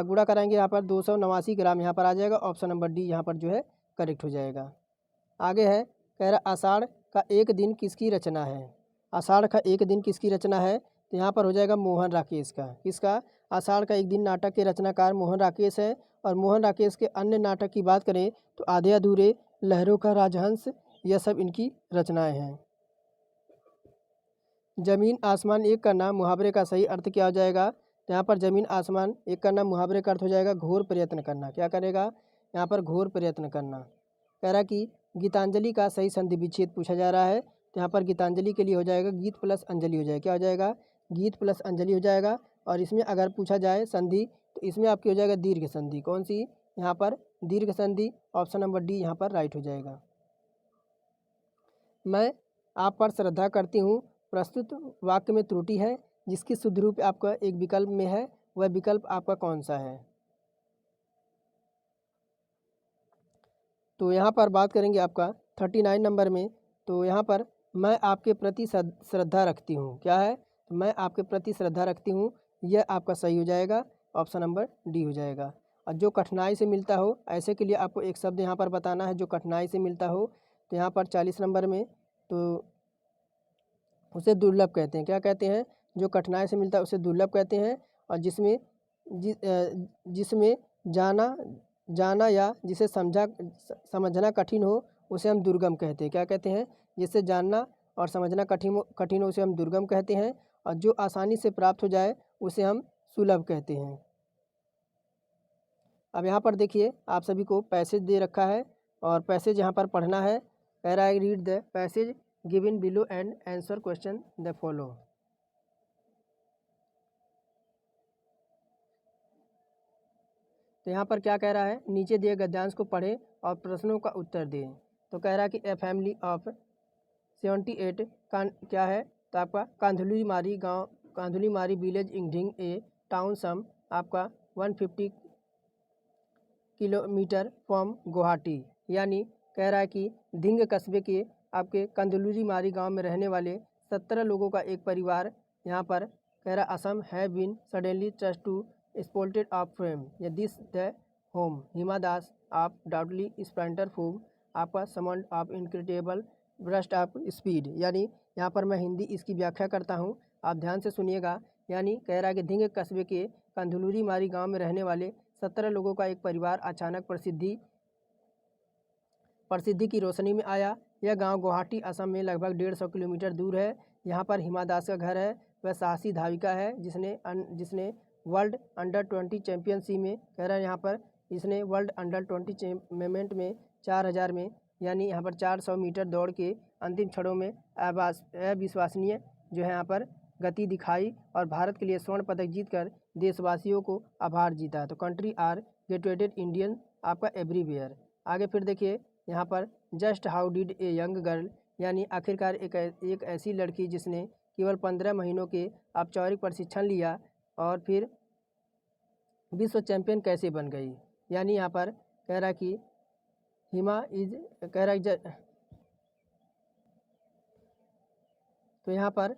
गुणा कराएंगे यहाँ पर 289 ग्राम यहाँ पर आ जाएगा। ऑप्शन नंबर डी यहाँ पर जो है करेक्ट हो जाएगा। आगे है कह रहा आषाढ़ का एक दिन किसकी रचना है। आषाढ़ का एक दिन किसकी रचना है, तो यहाँ पर हो जाएगा मोहन राकेश का। किसका, आषाढ़ का एक दिन नाटक के रचनाकार मोहन राकेश है। और मोहन राकेश के अन्य नाटक की बात करें तो आधे अधूरे, लहरों का राजहंस, यह सब इनकी रचनाएं हैं। जमीन आसमान एक का नाम मुहावरे का सही अर्थ क्या हो जाएगा, तो यहाँ पर जमीन आसमान एक का नाम मुहावरे का अर्थ हो जाएगा घोर प्रयत्न करना। क्या करेगा, यहाँ पर घोर प्रयत्न करना। कह रहा कि गीतांजलि का सही संधि विच्छेद पूछा जा रहा है, तो यहाँ पर गीतांजलि के लिए हो जाएगा गीत प्लस अंजलि हो जाएगा। क्या हो जाएगा, गीत प्लस अंजलि हो जाएगा। और इसमें अगर पूछा जाए संधि तो इसमें आपकी हो जाएगा दीर्घ संधि। कौन सी, यहाँ पर दीर्घ संधि। ऑप्शन नंबर डी यहाँ पर राइट हो जाएगा। मैं आप पर श्रद्धा करती हूँ प्रस्तुत वाक्य में त्रुटि है, जिसकी शुद्ध रूप आपका एक विकल्प में है, वह विकल्प आपका कौन सा है। तो यहाँ पर बात करेंगे आपका 39 नंबर में। तो यहाँ पर मैं आपके प्रति श्रद्धा रखती हूँ, क्या है, मैं आपके प्रति श्रद्धा रखती हूँ, यह आपका सही हो जाएगा। ऑप्शन नंबर डी हो जाएगा। और जो कठिनाई से मिलता हो, ऐसे के लिए आपको एक शब्द यहाँ पर बताना है जो कठिनाई से मिलता हो। तो यहाँ पर 40 नंबर में तो उसे दुर्लभ कहते हैं। क्या कहते हैं, जो कठिनाई से मिलता है उसे दुर्लभ कहते हैं। और जिसमें जाना या जिसे समझना कठिन हो उसे हम दुर्गम कहते हैं। क्या कहते हैं, जिसे जानना और समझना कठिन हो उसे हम दुर्गम कहते हैं। और जो आसानी से प्राप्त हो जाए उसे हम सुलभ कहते हैं। अब यहाँ पर देखिए आप सभी को पैसेज दे रखा है और पैसेज यहाँ पर पढ़ना है। कह रहा है read the passage given below and answer question the follow. तो यहाँ पर क्या कह रहा है, नीचे दिए गद्यांश को पढ़ें और प्रश्नों का उत्तर दें। तो कह रहा है कि ए फैमिली ऑफ 78 का क्या है, तो आपका कांधुली मारी विलेज इंडिंग ए टाउन सम आपका 150 किलोमीटर फ्रॉम गुवाहाटी। यानी कह रहा है कि धिंग कस्बे के आपके कंदलूरी मारी गांव में रहने वाले 17 लोगों का एक परिवार यहाँ पर कह रहा Assam have been suddenly trust to spotlight of frame या this the home Hima Das of डाउटली स्प्लेंटर फूम आपका समन of incredible burst of speed. यानी यहाँ पर मैं हिंदी इसकी व्याख्या करता हूँ, आप ध्यान से सुनिएगा। यानी कह रहा है कि धिंग कस्बे के कंधुलूरी मारी गांव में रहने वाले 17 लोगों का एक परिवार अचानक प्रसिद्धि की रोशनी में आया। यह गांव गुवाहाटी असम में लगभग 150 किलोमीटर दूर है। यहाँ पर हिमा दास का घर है। वह साहसी धाविका है जिसने वर्ल्ड अंडर 20 चैंपियनशिप में कह रहा है यहाँ पर इसने वर्ल्ड अंडर 20 मूवमेंट में 4000 में यानी यहाँ पर 400 मीटर दौड़ के अंतिम क्षणों में अविश्वसनीय जो है यहाँ पर गति दिखाई और भारत के लिए स्वर्ण पदक जीतकर देशवासियों को आभार जीता। तो कंट्री आर ग्रेजुएटेड इंडियन आपका एवरीवेयर। आगे फिर देखिए यहाँ पर just how did a young girl यानी आखिरकार एक ऐसी लड़की जिसने केवल 15 महीनों के औपचारिक प्रशिक्षण लिया और फिर विश्व चैंपियन कैसे बन गई। यानी यहाँ पर कह रहा कि हिमा इज कह रहा तो यहाँ पर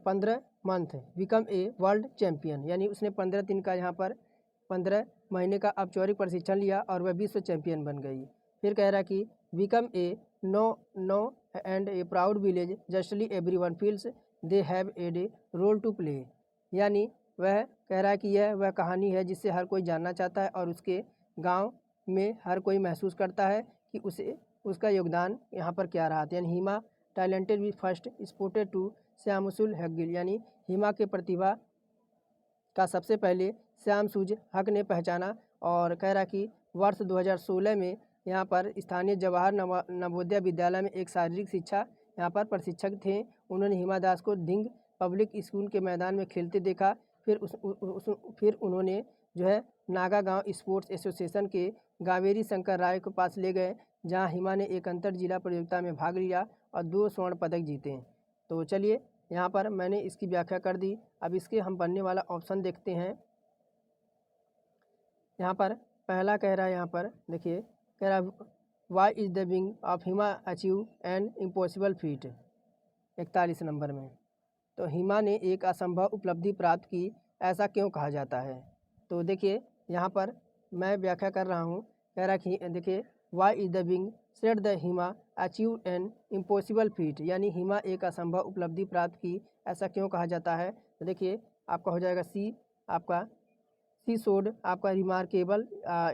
15 month become a world champion यानी उसने 15 दिन का यहाँ पर 15 महीने का औपचारिक प्रशिक्षण लिया और वह विश्व चैंपियन बन गई। फिर कह रहा कि become a know and a proud village justly everyone feels they have a role to play. यानी वह कह रहा है कि यह वह कहानी है जिससे हर कोई जानना चाहता है और उसके गांव में हर कोई महसूस करता है कि उसका योगदान यहाँ पर क्या रहा था। यानी हिमा टैलेंटेड भी फर्स्ट स्पोर्टेड टू श्यामसुल हगिल यानी हिमा के प्रतिभा का सबसे पहले श्यामसुज हक ने पहचाना और कह रहा कि वर्ष 2016 में यहाँ पर स्थानीय जवाहर नवोदय विद्यालय में एक शारीरिक शिक्षा यहाँ पर प्रशिक्षक थे। उन्होंने हिमा दास को धिंग पब्लिक स्कूल के मैदान में खेलते देखा। फिर उन्होंने जो है नागा गांव स्पोर्ट्स एसोसिएशन के गावेरी शंकर राय के पास ले गए जहां हिमा ने एक अंतर जिला प्रतियोगिता में भाग लिया और 2 स्वर्ण पदक जीते। तो चलिए यहाँ पर मैंने इसकी व्याख्या कर दी। अब इसके हम बनने वाला ऑप्शन देखते हैं। यहाँ पर पहला कह रहा है, यहाँ पर देखिए कह रहा है why is the wing of Hima achieve an impossible feat 41 number में। तो हिमा ने एक असंभव उपलब्धि प्राप्त की, ऐसा क्यों कहा जाता है। तो देखिए यहाँ पर मैं व्याख्या कर रहा हूँ। कह रहा कि देखिए why is the wing said the Hima achieve an impossible feat यानी हिमा एक असंभव उपलब्धि प्राप्त की, ऐसा क्यों कहा जाता है। तो देखिए आपका हो जाएगा सी आपका सी शोड आपका remarkable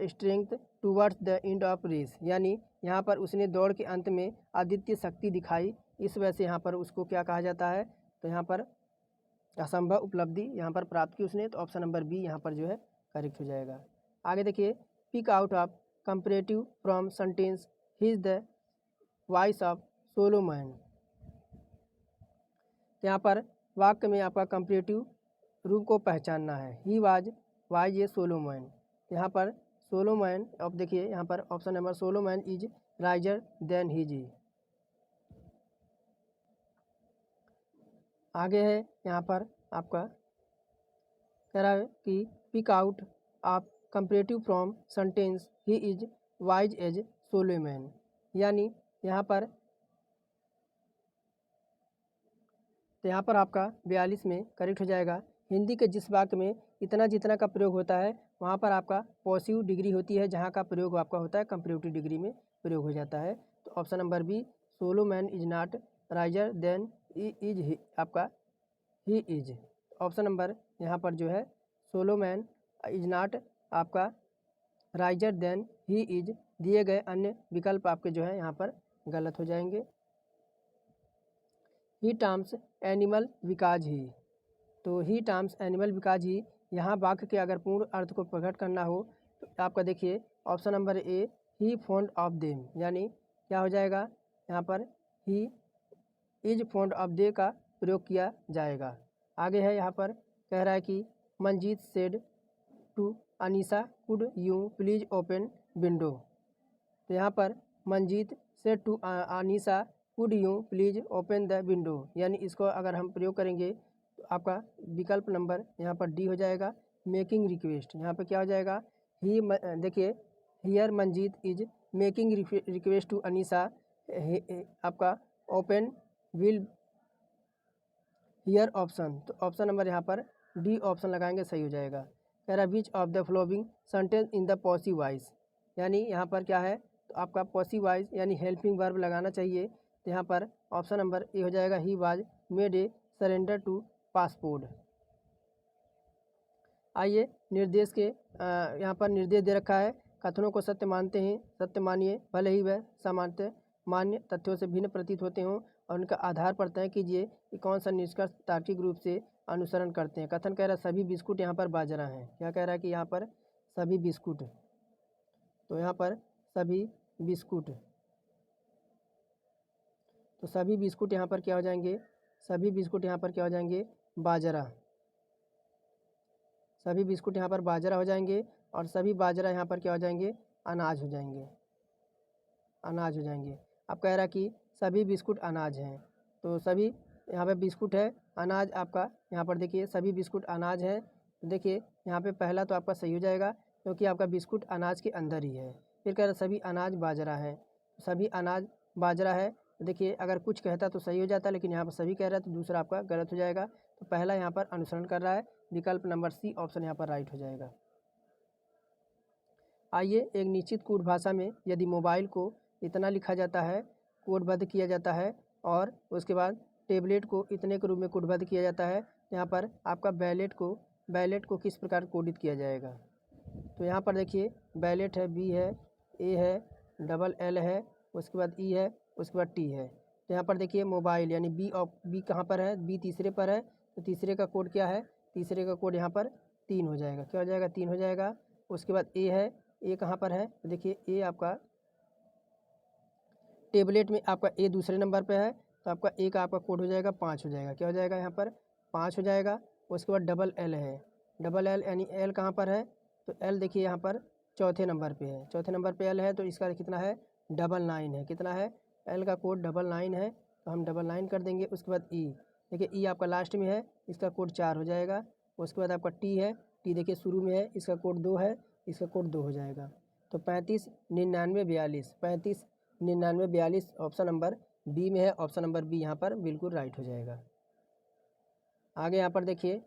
strength towards the end of race यानी यहाँ पर उसने दौड़ के अंत में अद्वितीय शक्ति दिखाई, इस वजह से यहाँ पर उसको क्या कहा जाता है। तो यहाँ पर असंभव उपलब्धि यहाँ पर प्राप्त की उसने, तो ऑप्शन नंबर बी यहाँ पर जो है करेक्ट हो जाएगा। आगे देखिए pick out of comparative from sentence he is the voice of Solomon. यहाँ पर वाक्य में आपका कंपैरेटिव रूप को पहचानना है। He was a Solomon. यहाँ पर सोलोमन अब देखिए यहाँ पर option number Solomon is riser than his. आगे है यहाँ पर आपका कह रहा है कि pick out of comparative from sentence he is wise as Solomon यानी यहाँ पर तो यहाँ पर आपका 42 में करेक्ट हो जाएगा। हिंदी के जिस वाक्य में इतना जितना का प्रयोग होता है वहाँ पर आपका पॉजिटिव डिग्री होती है, जहाँ का प्रयोग आपका होता है कंपैरेटिव डिग्री में प्रयोग हो जाता है। तो option number B Solomon is not riser than is he आपका ही इज। ऑप्शन नंबर यहाँ पर जो है सोलोमन इज नॉट आपका राइजर देन ही इज, दिए गए अन्य विकल्प आपके जो है यहाँ पर गलत हो जाएंगे। ही टर्म्स एनिमल बिकॉज ही। तो ही टर्म्स एनिमल बिकॉज ही यहाँ वाक्य के अगर पूर्ण अर्थ को प्रकट करना हो तो आपका देखिए option number A he fond of them यानी क्या हो जाएगा यहाँ पर ही इज फॉन्ड ऑफ दे का प्रयोग किया जाएगा। आगे है यहाँ पर कह रहा है कि Manjeet said to Anisa could you please open window. तो यहाँ पर Manjeet said to Anisa could you please open the window यानी इसको अगर हम प्रयोग करेंगे तो आपका विकल्प नंबर यहाँ पर डी हो जाएगा मेकिंग रिक्वेस्ट। यहाँ पर क्या हो जाएगा ही देखिए here Manjeet is making request to Anisa आपका ओपन विल हियर ऑप्शन, तो ऑप्शन नंबर यहाँ पर डी ऑप्शन लगाएंगे, सही हो जाएगा। कह रहा which of the following sentence in the passive voice, यानी यहाँ पर क्या है, तो आपका पॉसिव वॉइस यानी हेल्पिंग वर्ब लगाना चाहिए। तो यहाँ पर ऑप्शन नंबर ए हो जाएगा, he was made a surrender to passport. आइए निर्देश के यहाँ पर निर्देश दे रखा है, कथनों को सत्य मानते हैं, सत्य मानिए भले ही वह सामान्य मान्य तथ्यों से भिन्न प्रतीत होते हों, और उनका आधार पर तय कीजिए कि कौन सा निष्कर्ष तार्किक रूप से अनुसरण करते हैं। कथन कह रहा है सभी बिस्कुट यहाँ पर बाजरा हैं। क्या कह रहा है कि यहाँ पर सभी बिस्कुट, तो यहाँ पर सभी बिस्कुट, तो सभी बिस्कुट यहाँ पर क्या हो जाएंगे, सभी बिस्कुट यहाँ पर क्या हो जाएंगे, बाजरा। सभी बिस्कुट यहाँ पर बाजरा हो जाएंगे, और सभी बाजरा यहाँ पर क्या हो जाएंगे, अनाज हो जाएंगे, अनाज हो जाएंगे। अब कह रहा है कि सभी बिस्कुट अनाज हैं, तो सभी यहाँ पे बिस्कुट है, अनाज आपका यहाँ पर देखिए सभी बिस्कुट अनाज है। तो देखिए यहाँ पे पहला तो आपका सही हो जाएगा, क्योंकि आपका बिस्कुट अनाज के अंदर ही है। फिर कह रहा सभी अनाज बाजरा है, सभी अनाज बाजरा है। तो देखिए अगर कुछ कहता तो सही हो जाता, लेकिन यहाँ पर सभी कह रहा है तो दूसरा आपका गलत हो जाएगा। तो पहला यहाँ पर अनुसरण कर रहा है, विकल्प नंबर सी ऑप्शन यहाँ पर राइट हो जाएगा। आइए एक निश्चित कोड भाषा में यदि मोबाइल को इतना लिखा जाता है, कोडबद्ध किया जाता है, और उसके बाद टेबलेट को इतने के रूप में कोडबद्ध किया जाता है, यहाँ पर आपका बैलेट को किस प्रकार कोडित किया जाएगा। तो यहाँ पर देखिए बैलेट है, बी है, ए है, डबल एल है, उसके बाद ई है, उसके बाद टी है। तो यहाँ पर देखिए मोबाइल यानी बी कहाँ पर है, बी तीसरे पर है, तो तीसरे का कोड क्या है, तीसरे का कोड यहाँ पर 3 हो जाएगा। क्या हो जाएगा, 3 हो जाएगा। उसके बाद ए है, ए कहाँ पर है, तो देखिए ए आपका टेबलेट में आपका ए दूसरे नंबर पे है, तो आपका ए का आपका कोड हो जाएगा 5 हो जाएगा। क्या हो जाएगा, यहाँ पर 5 हो जाएगा। उसके बाद डबल एल है, डबल एल यानी एल कहाँ पर है, तो एल देखिए यहाँ पर चौथे नंबर पे है, चौथे नंबर पे एल है, तो इसका कितना है, 99 है। कितना है, एल का कोड 99 है, तो हम 99 कर देंगे। उसके बाद ई, देखिए ई आपका लास्ट में है, इसका कोड 4 हो जाएगा। उसके बाद आपका टी है, टी देखिए शुरू में है, इसका कोड 2 है, इसका कोड 2 हो जाएगा। तो 35 99 42, 35 99 42 ऑप्शन नंबर बी में है। ऑप्शन नंबर बी यहाँ पर बिल्कुल राइट हो जाएगा। आगे यहाँ पर देखिए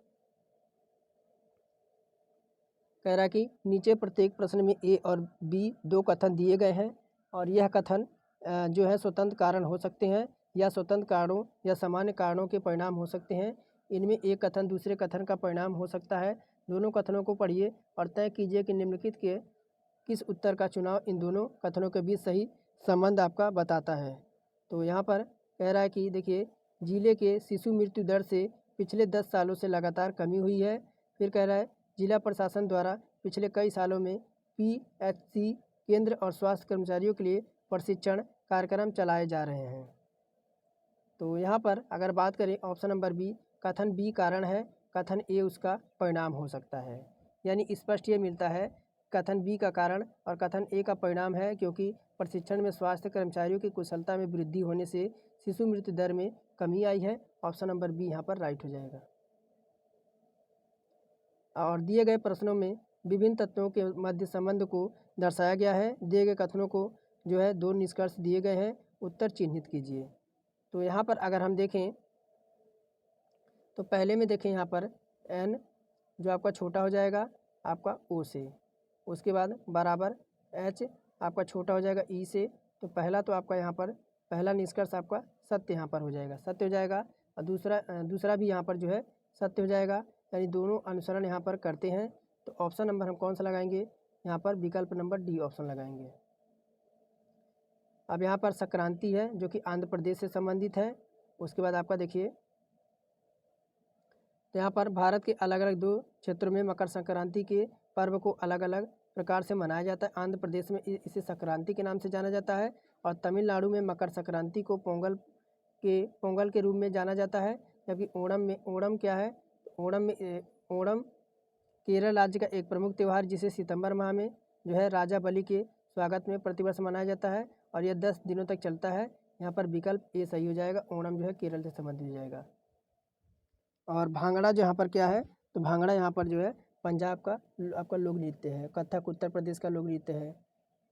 कह रहा है कि नीचे प्रत्येक प्रश्न में ए और बी 2 कथन दिए गए हैं, और यह कथन जो है स्वतंत्र कारण हो सकते हैं, या स्वतंत्र कारणों या सामान्य कारणों के परिणाम हो सकते हैं। इनमें एक कथन दूसरे कथन का परिणाम हो सकता है। दोनों कथनों को पढ़िए और तय कीजिए कि निम्नलिखित के किस उत्तर का चुनाव इन दोनों कथनों के बीच सही संबंध आपका बताता है। तो यहाँ पर कह रहा है कि देखिए जिले के शिशु मृत्यु दर से पिछले 10 सालों से लगातार कमी हुई है। फिर कह रहा है जिला प्रशासन द्वारा पिछले कई सालों में PHC केंद्र और स्वास्थ्य कर्मचारियों के लिए प्रशिक्षण कार्यक्रम चलाए जा रहे हैं। तो यहाँ पर अगर बात करें ऑप्शन नंबर बी, कथन बी कारण है, कथन ए उसका परिणाम हो सकता है। यानी स्पष्ट ये मिलता है कथन बी का कारण और कथन ए का परिणाम है, क्योंकि प्रशिक्षण में स्वास्थ्य कर्मचारियों की कुशलता में वृद्धि होने से शिशु मृत्यु दर में कमी आई है। ऑप्शन नंबर बी यहाँ पर राइट हो जाएगा। और दिए गए प्रश्नों में विभिन्न तत्वों के मध्य संबंध को दर्शाया गया है। दिए गए कथनों को जो है 2 निष्कर्ष दिए गए हैं, उत्तर चिन्हित कीजिए। तो यहाँ पर अगर हम देखें तो पहले में देखें यहाँ पर एन जो आपका छोटा हो जाएगा आपका ओ से, उसके बाद बराबर एच आपका छोटा हो जाएगा ई से। तो पहला तो आपका यहाँ पर पहला निष्कर्ष आपका सत्य यहाँ पर हो जाएगा, सत्य हो जाएगा, और दूसरा भी यहाँ पर जो है सत्य हो जाएगा। यानी दोनों अनुसरण यहाँ पर करते हैं। तो ऑप्शन नंबर हम कौन सा लगाएंगे, यहाँ पर विकल्प नंबर डी ऑप्शन लगाएंगे। अब यहाँ पर संक्रांति है जो कि आंध्र प्रदेश से संबंधित है। उसके बाद आपका देखिए तो यहाँ पर भारत के अलग अलग 2 क्षेत्रों में मकर संक्रांति के पर्व को अलग अलग प्रकार से मनाया जाता है। आंध्र प्रदेश में इसे संक्रांति के नाम से जाना जाता है, और तमिलनाडु में मकर संक्रांति को पोंगल के रूप में जाना जाता है। जबकि ओणम क्या है, ओणम केरल राज्य का एक प्रमुख त्यौहार जिसे सितंबर माह में जो है राजा बलि के स्वागत में प्रतिवर्ष मनाया जाता है, और यह 10 दिनों तक चलता है। यहाँ पर विकल्प ए सही हो जाएगा, ओणम जो है केरल से संबंधित हो जाएगा। और भांगड़ा जो यहाँ पर क्या है, तो भांगड़ा यहाँ पर जो है पंजाब का आपका लोक नृत्य है। कथक उत्तर प्रदेश का लोक नृत्य है।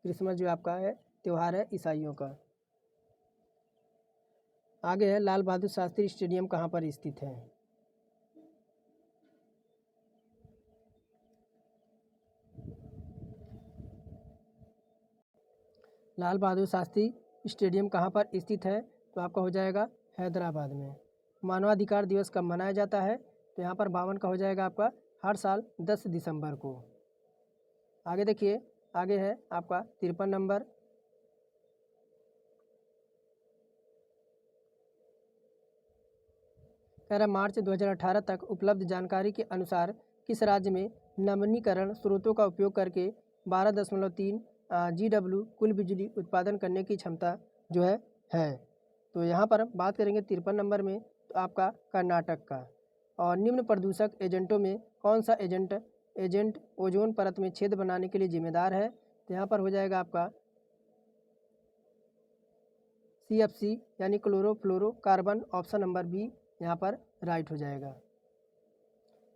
क्रिसमस जो आपका है त्यौहार है ईसाइयों का। आगे है लाल बहादुर शास्त्री स्टेडियम कहाँ पर स्थित है। लाल बहादुर शास्त्री स्टेडियम कहाँ पर स्थित है? तो आपका हो जाएगा हैदराबाद में। मानवाधिकार दिवस कब मनाया जाता है? तो यहाँ पर 52 का हो जाएगा आपका हर साल 10 दिसंबर को। आगे देखिए, आगे है आपका 53 नंबर। कह रहा मार्च 2018 तक उपलब्ध जानकारी के अनुसार किस राज्य में नवीनीकरण स्रोतों का उपयोग करके 12.3 GW कुल बिजली उत्पादन करने की क्षमता जो है। तो यहाँ पर बात करेंगे 53 नंबर में, तो आपका कर्नाटक का। और निम्न प्रदूषक एजेंटों में कौन सा एजेंट ओजोन परत में छेद बनाने के लिए जिम्मेदार है? तो यहाँ पर हो जाएगा आपका CFC यानी क्लोरोफ्लोरोकार्बन, ऑप्शन नंबर बी यहाँ पर राइट हो जाएगा।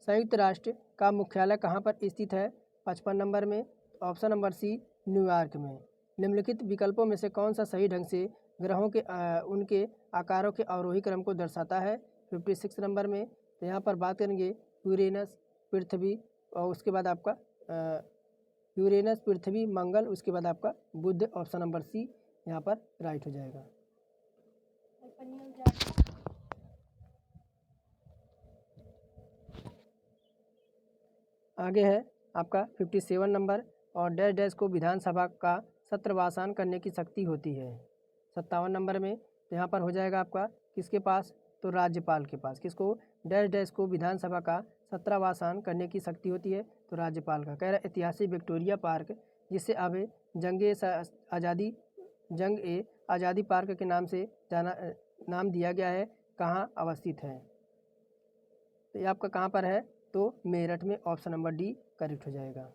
संयुक्त राष्ट्र का मुख्यालय कहाँ पर स्थित है? 55 नंबर में, ऑप्शन नंबर सी न्यूयॉर्क में। निम्नलिखित विकल्पों में से कौन सा सही ढंग से ग्रहों के उनके आकारों के अवरोही क्रम को दर्शाता है? 56 नंबर में। तो यहाँ पर बात करेंगे यूरेनस, पृथ्वी, और उसके बाद आपका यूरेनस, पृथ्वी, मंगल, उसके बाद आपका बुध, ऑप्शन नंबर सी यहाँ पर राइट हो जाएगा। आगे है आपका 57 नंबर। और डैश डैश को विधानसभा का सत्रवासान करने की शक्ति होती है? 57 नंबर में। तो यहाँ पर हो जाएगा आपका किसके पास? तो राज्यपाल के पास। किसको? डैश डैश को विधानसभा का सत्रवासान करने की शक्ति होती है? तो राज्यपाल का। कह रहा ऐतिहासिक विक्टोरिया पार्क, जिसे अब जंग ए आज़ादी पार्क के नाम से नाम दिया गया है, कहाँ अवस्थित है? तो ये आपका कहाँ पर है? तो मेरठ में, ऑप्शन नंबर डी करेक्ट हो जाएगा।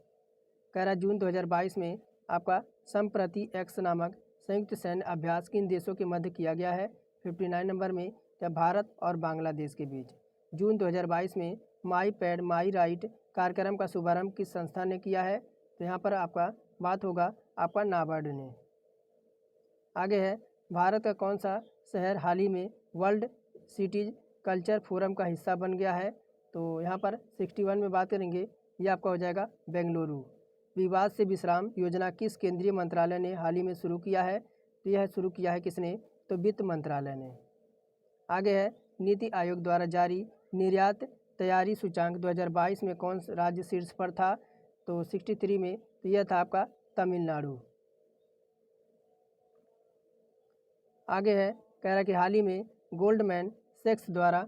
कह रहा जून 2022 में आपका संप्रति एक्स नामक संयुक्त सैन्य अभ्यास किन देशों के मध्य किया गया है? 59 नंबर में। क्या भारत और बांग्लादेश के बीच? जून 2022 में माई पैड माई राइट कार्यक्रम का शुभारंभ किस संस्था ने किया है? तो यहाँ पर आपका बात होगा आपका नाबार्ड ने। आगे है भारत का कौन सा शहर हाल ही में वर्ल्ड सिटीज कल्चर फोरम का हिस्सा बन गया है? तो यहाँ पर 61 में बात करेंगे, ये आपका हो जाएगा बेंगलुरु। विवाद से विश्राम योजना किस केंद्रीय मंत्रालय ने हाल ही में शुरू किया है? तो यह शुरू किया है किसने? तो वित्त मंत्रालय ने। आगे है नीति आयोग द्वारा जारी निर्यात तैयारी सूचांक 2022 में कौन सा राज्य शीर्ष पर था? तो 63 में। तो यह था आपका तमिलनाडु। आगे है कह रहा कि हाल ही में गोल्डमैन सैक्स द्वारा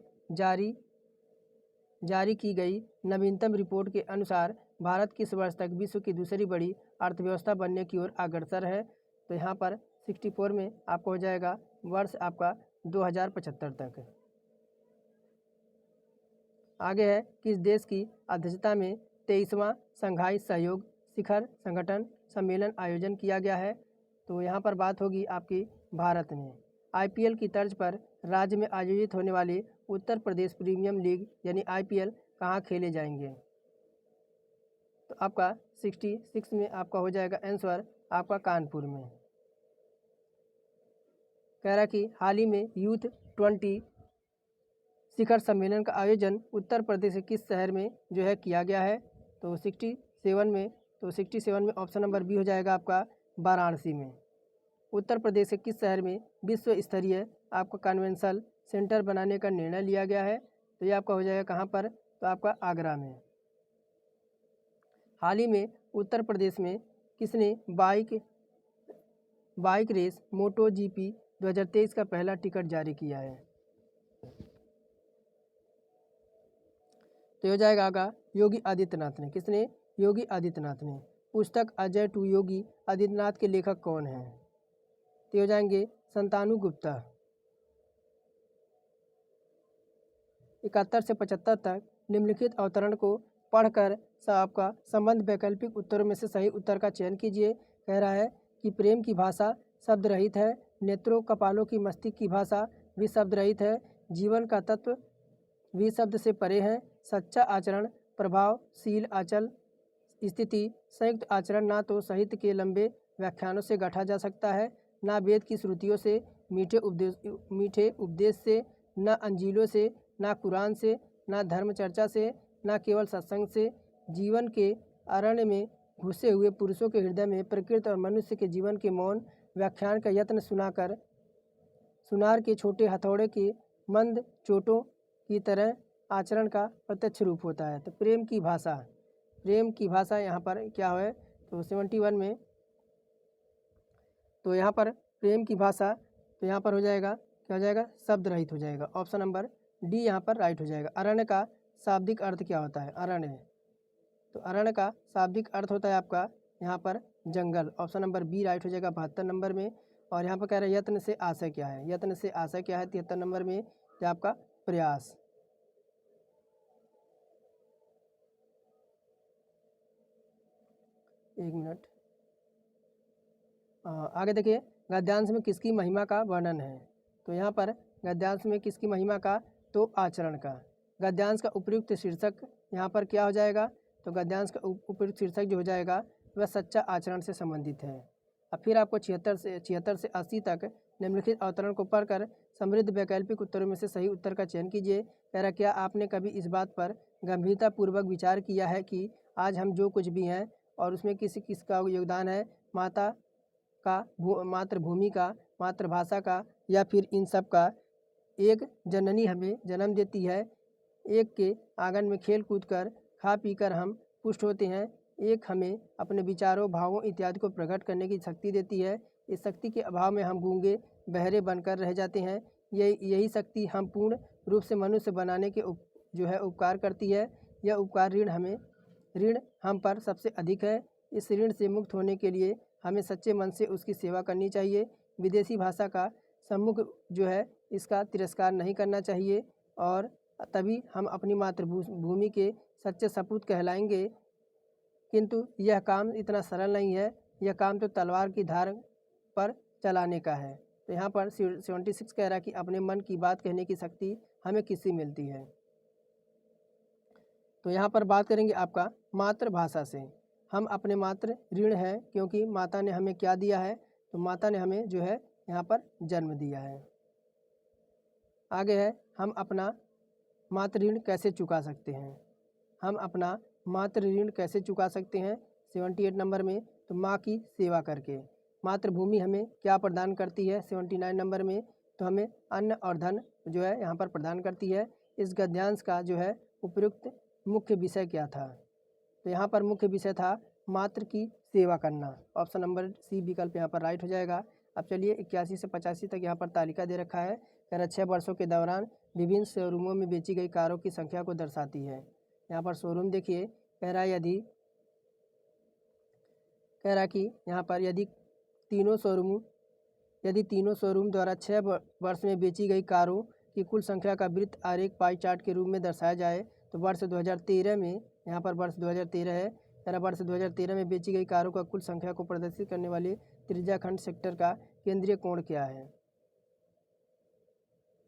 जारी की गई नवीनतम रिपोर्ट के अनुसार भारत किस वर्ष तक विश्व की दूसरी बड़ी अर्थव्यवस्था बनने की ओर अग्रसर है? तो यहाँ पर 64 में आपको हो जाएगा वर्ष आपका 2075 तक। आगे है किस देश की अध्यक्षता में 23वां शंघाई सहयोग शिखर संगठन सम्मेलन आयोजन किया गया है? तो यहाँ पर बात होगी आपकी भारत में। IPL की तर्ज पर राज्य में आयोजित होने वाले उत्तर प्रदेश प्रीमियम लीग यानी IPL कहाँ खेले जाएंगे? तो आपका 66 में आपका हो जाएगा आंसर आपका कानपुर में। कह रहा कि हाल ही में यूथ 20 शिखर सम्मेलन का आयोजन उत्तर प्रदेश के किस शहर में जो है किया गया है? तो 67 में। तो 67 में ऑप्शन नंबर बी हो जाएगा आपका वाराणसी में। उत्तर प्रदेश के किस शहर में विश्व स्तरीय आपका कन्वेंशन सेंटर बनाने का निर्णय लिया गया है? तो ये आपका हो जाएगा कहाँ पर? तो आपका आगरा में। हाल ही में उत्तर प्रदेश में किसने बाइक रेस मोटो GP 2023 का पहला टिकट जारी किया है? तो हो जाएगा आगा योगी आदित्यनाथ ने। किसने? योगी आदित्यनाथ ने। पुस्तक अजय टू योगी आदित्यनाथ के लेखक कौन हैं? तो हो जाएंगे संतानु गुप्ता। 71 से 75 तक निम्नलिखित अवतरण को पढ़कर आपका संबंध वैकल्पिक उत्तरों में से सही उत्तर का चयन कीजिए। कह रहा है कि प्रेम की भाषा शब्द रहित है, नेत्रों कपालों की मस्तिष्क की भाषा भी शब्द रहित है, जीवन का तत्व भी शब्द से परे है, सच्चा आचरण प्रभावशील आचल स्थिति संयुक्त आचरण ना तो साहित्य के लंबे व्याख्यानों से गढ़ा जा सकता है, ना वेद की श्रुतियों से, मीठे उपदेश से, ना अंजीलों से, ना कुरान से, ना धर्म चर्चा से, ना केवल सत्संग से। जीवन के अरण्य में घुसे हुए पुरुषों के हृदय में प्रकृति और मनुष्य के जीवन के मौन व्याख्यान का यत्न सुनाकर सुनार के छोटे हथौड़े के मंद चोटों की तरह आचरण का प्रत्यक्ष रूप होता है। तो प्रेम की भाषा यहाँ पर क्या है, तो 71 में, तो यहाँ पर प्रेम की भाषा, तो यहाँ पर हो जाएगा, क्या हो जाएगा, शब्द रहित हो जाएगा। ऑप्शन नंबर डी यहाँ पर राइट हो जाएगा। अरण्य का शाब्दिक अर्थ क्या होता है, अरण्य, तो अरण्य का शाब्दिक अर्थ होता है आपका यहाँ पर जंगल। ऑप्शन नंबर बी राइट हो जाएगा 72 नंबर में। और यहाँ पर कह रहे हैं यत्न से आशय क्या है, यत्न से आशय क्या है 73 नंबर में, तो आपका प्रयास। एक मिनट, आगे देखिए, गद्यांश में किसकी महिमा का वर्णन है। तो यहाँ पर गद्यांश में किसकी महिमा का, तो आचरण का। गद्यांश का उपयुक्त शीर्षक यहाँ पर क्या हो जाएगा, तो गद्यांश का उपयुक्त शीर्षक जो हो जाएगा वह सच्चा आचरण से संबंधित है। अब फिर आपको 76 से 80 तक निम्नलिखित अवतरण को पढ़कर समृद्ध वैकल्पिक उत्तरों में से सही उत्तर का चयन कीजिए। कह रहा, क्या आपने कभी इस बात पर गंभीरतापूर्वक विचार किया है कि आज हम जो कुछ भी हैं और उसमें किसका योगदान है, माता का, मातृभूमि का, मातृभाषा का, या फिर इन सब का। एक जननी हमें जन्म देती है, एक के आंगन में खेल कूद कर खा पी कर हम पुष्ट होते हैं, एक हमें अपने विचारों, भावों इत्यादि को प्रकट करने की शक्ति देती है। इस शक्ति के अभाव में हम गूंगे बहरे बनकर रह जाते हैं। यही शक्ति हम पूर्ण रूप से मनुष्य बनाने के जो है उपकार करती है। यह उपकार ऋण हम पर सबसे अधिक है। इस ऋण से मुक्त होने के लिए हमें सच्चे मन से उसकी सेवा करनी चाहिए। विदेशी भाषा का सम्मुख जो है इसका तिरस्कार नहीं करना चाहिए, और तभी हम अपनी मातृभूमि के सच्चे सपूत कहलाएंगे। किंतु यह काम इतना सरल नहीं है, यह काम तो तलवार की धार पर चलाने का है। तो यहाँ पर 76 कह रहा है कि अपने मन की बात कहने की शक्ति हमें किससे मिलती है। तो यहाँ पर बात करेंगे आपका मातृभाषा से। हम अपने मातृ ऋण हैं, क्योंकि माता ने हमें क्या दिया है, तो माता ने हमें जो है यहाँ पर जन्म दिया है। आगे है, हम अपना मातृ ऋण कैसे चुका सकते हैं। हम अपना मातृ ऋण कैसे चुका सकते हैं 78 नंबर में, तो माँ की सेवा करके। मातृभूमि हमें क्या प्रदान करती है 79 नंबर में, तो हमें अन्न और धन जो है यहाँ पर प्रदान करती है। इस गद्यांश का जो है उपयुक्त मुख्य विषय क्या था, तो यहाँ पर मुख्य विषय था मातृ की सेवा करना। ऑप्शन नंबर सी विकल्प यहाँ पर राइट हो जाएगा। अब चलिए 81 से 85 तक यहाँ पर तालिका दे रखा है। कह रहा 6 वर्षों के दौरान विभिन्न शोरूमों में बेची गई कारों की संख्या को दर्शाती है। यहाँ पर शोरूम देखिए, कह रहा कि यहाँ पर यदि तीनों शोरूम द्वारा 6 वर्ष में बेची गई कारों की कुल संख्या का वृत्त आरेख पाई चार्ट के रूप में दर्शाया जाए, तो वर्ष 2013 में, यहाँ पर वर्ष 2013 है, यानी वर्ष 2013 में बेची गई कारों का कुल संख्या को प्रदर्शित करने वाले त्रिज्याखंड सेक्टर का केंद्रीय कोण क्या है।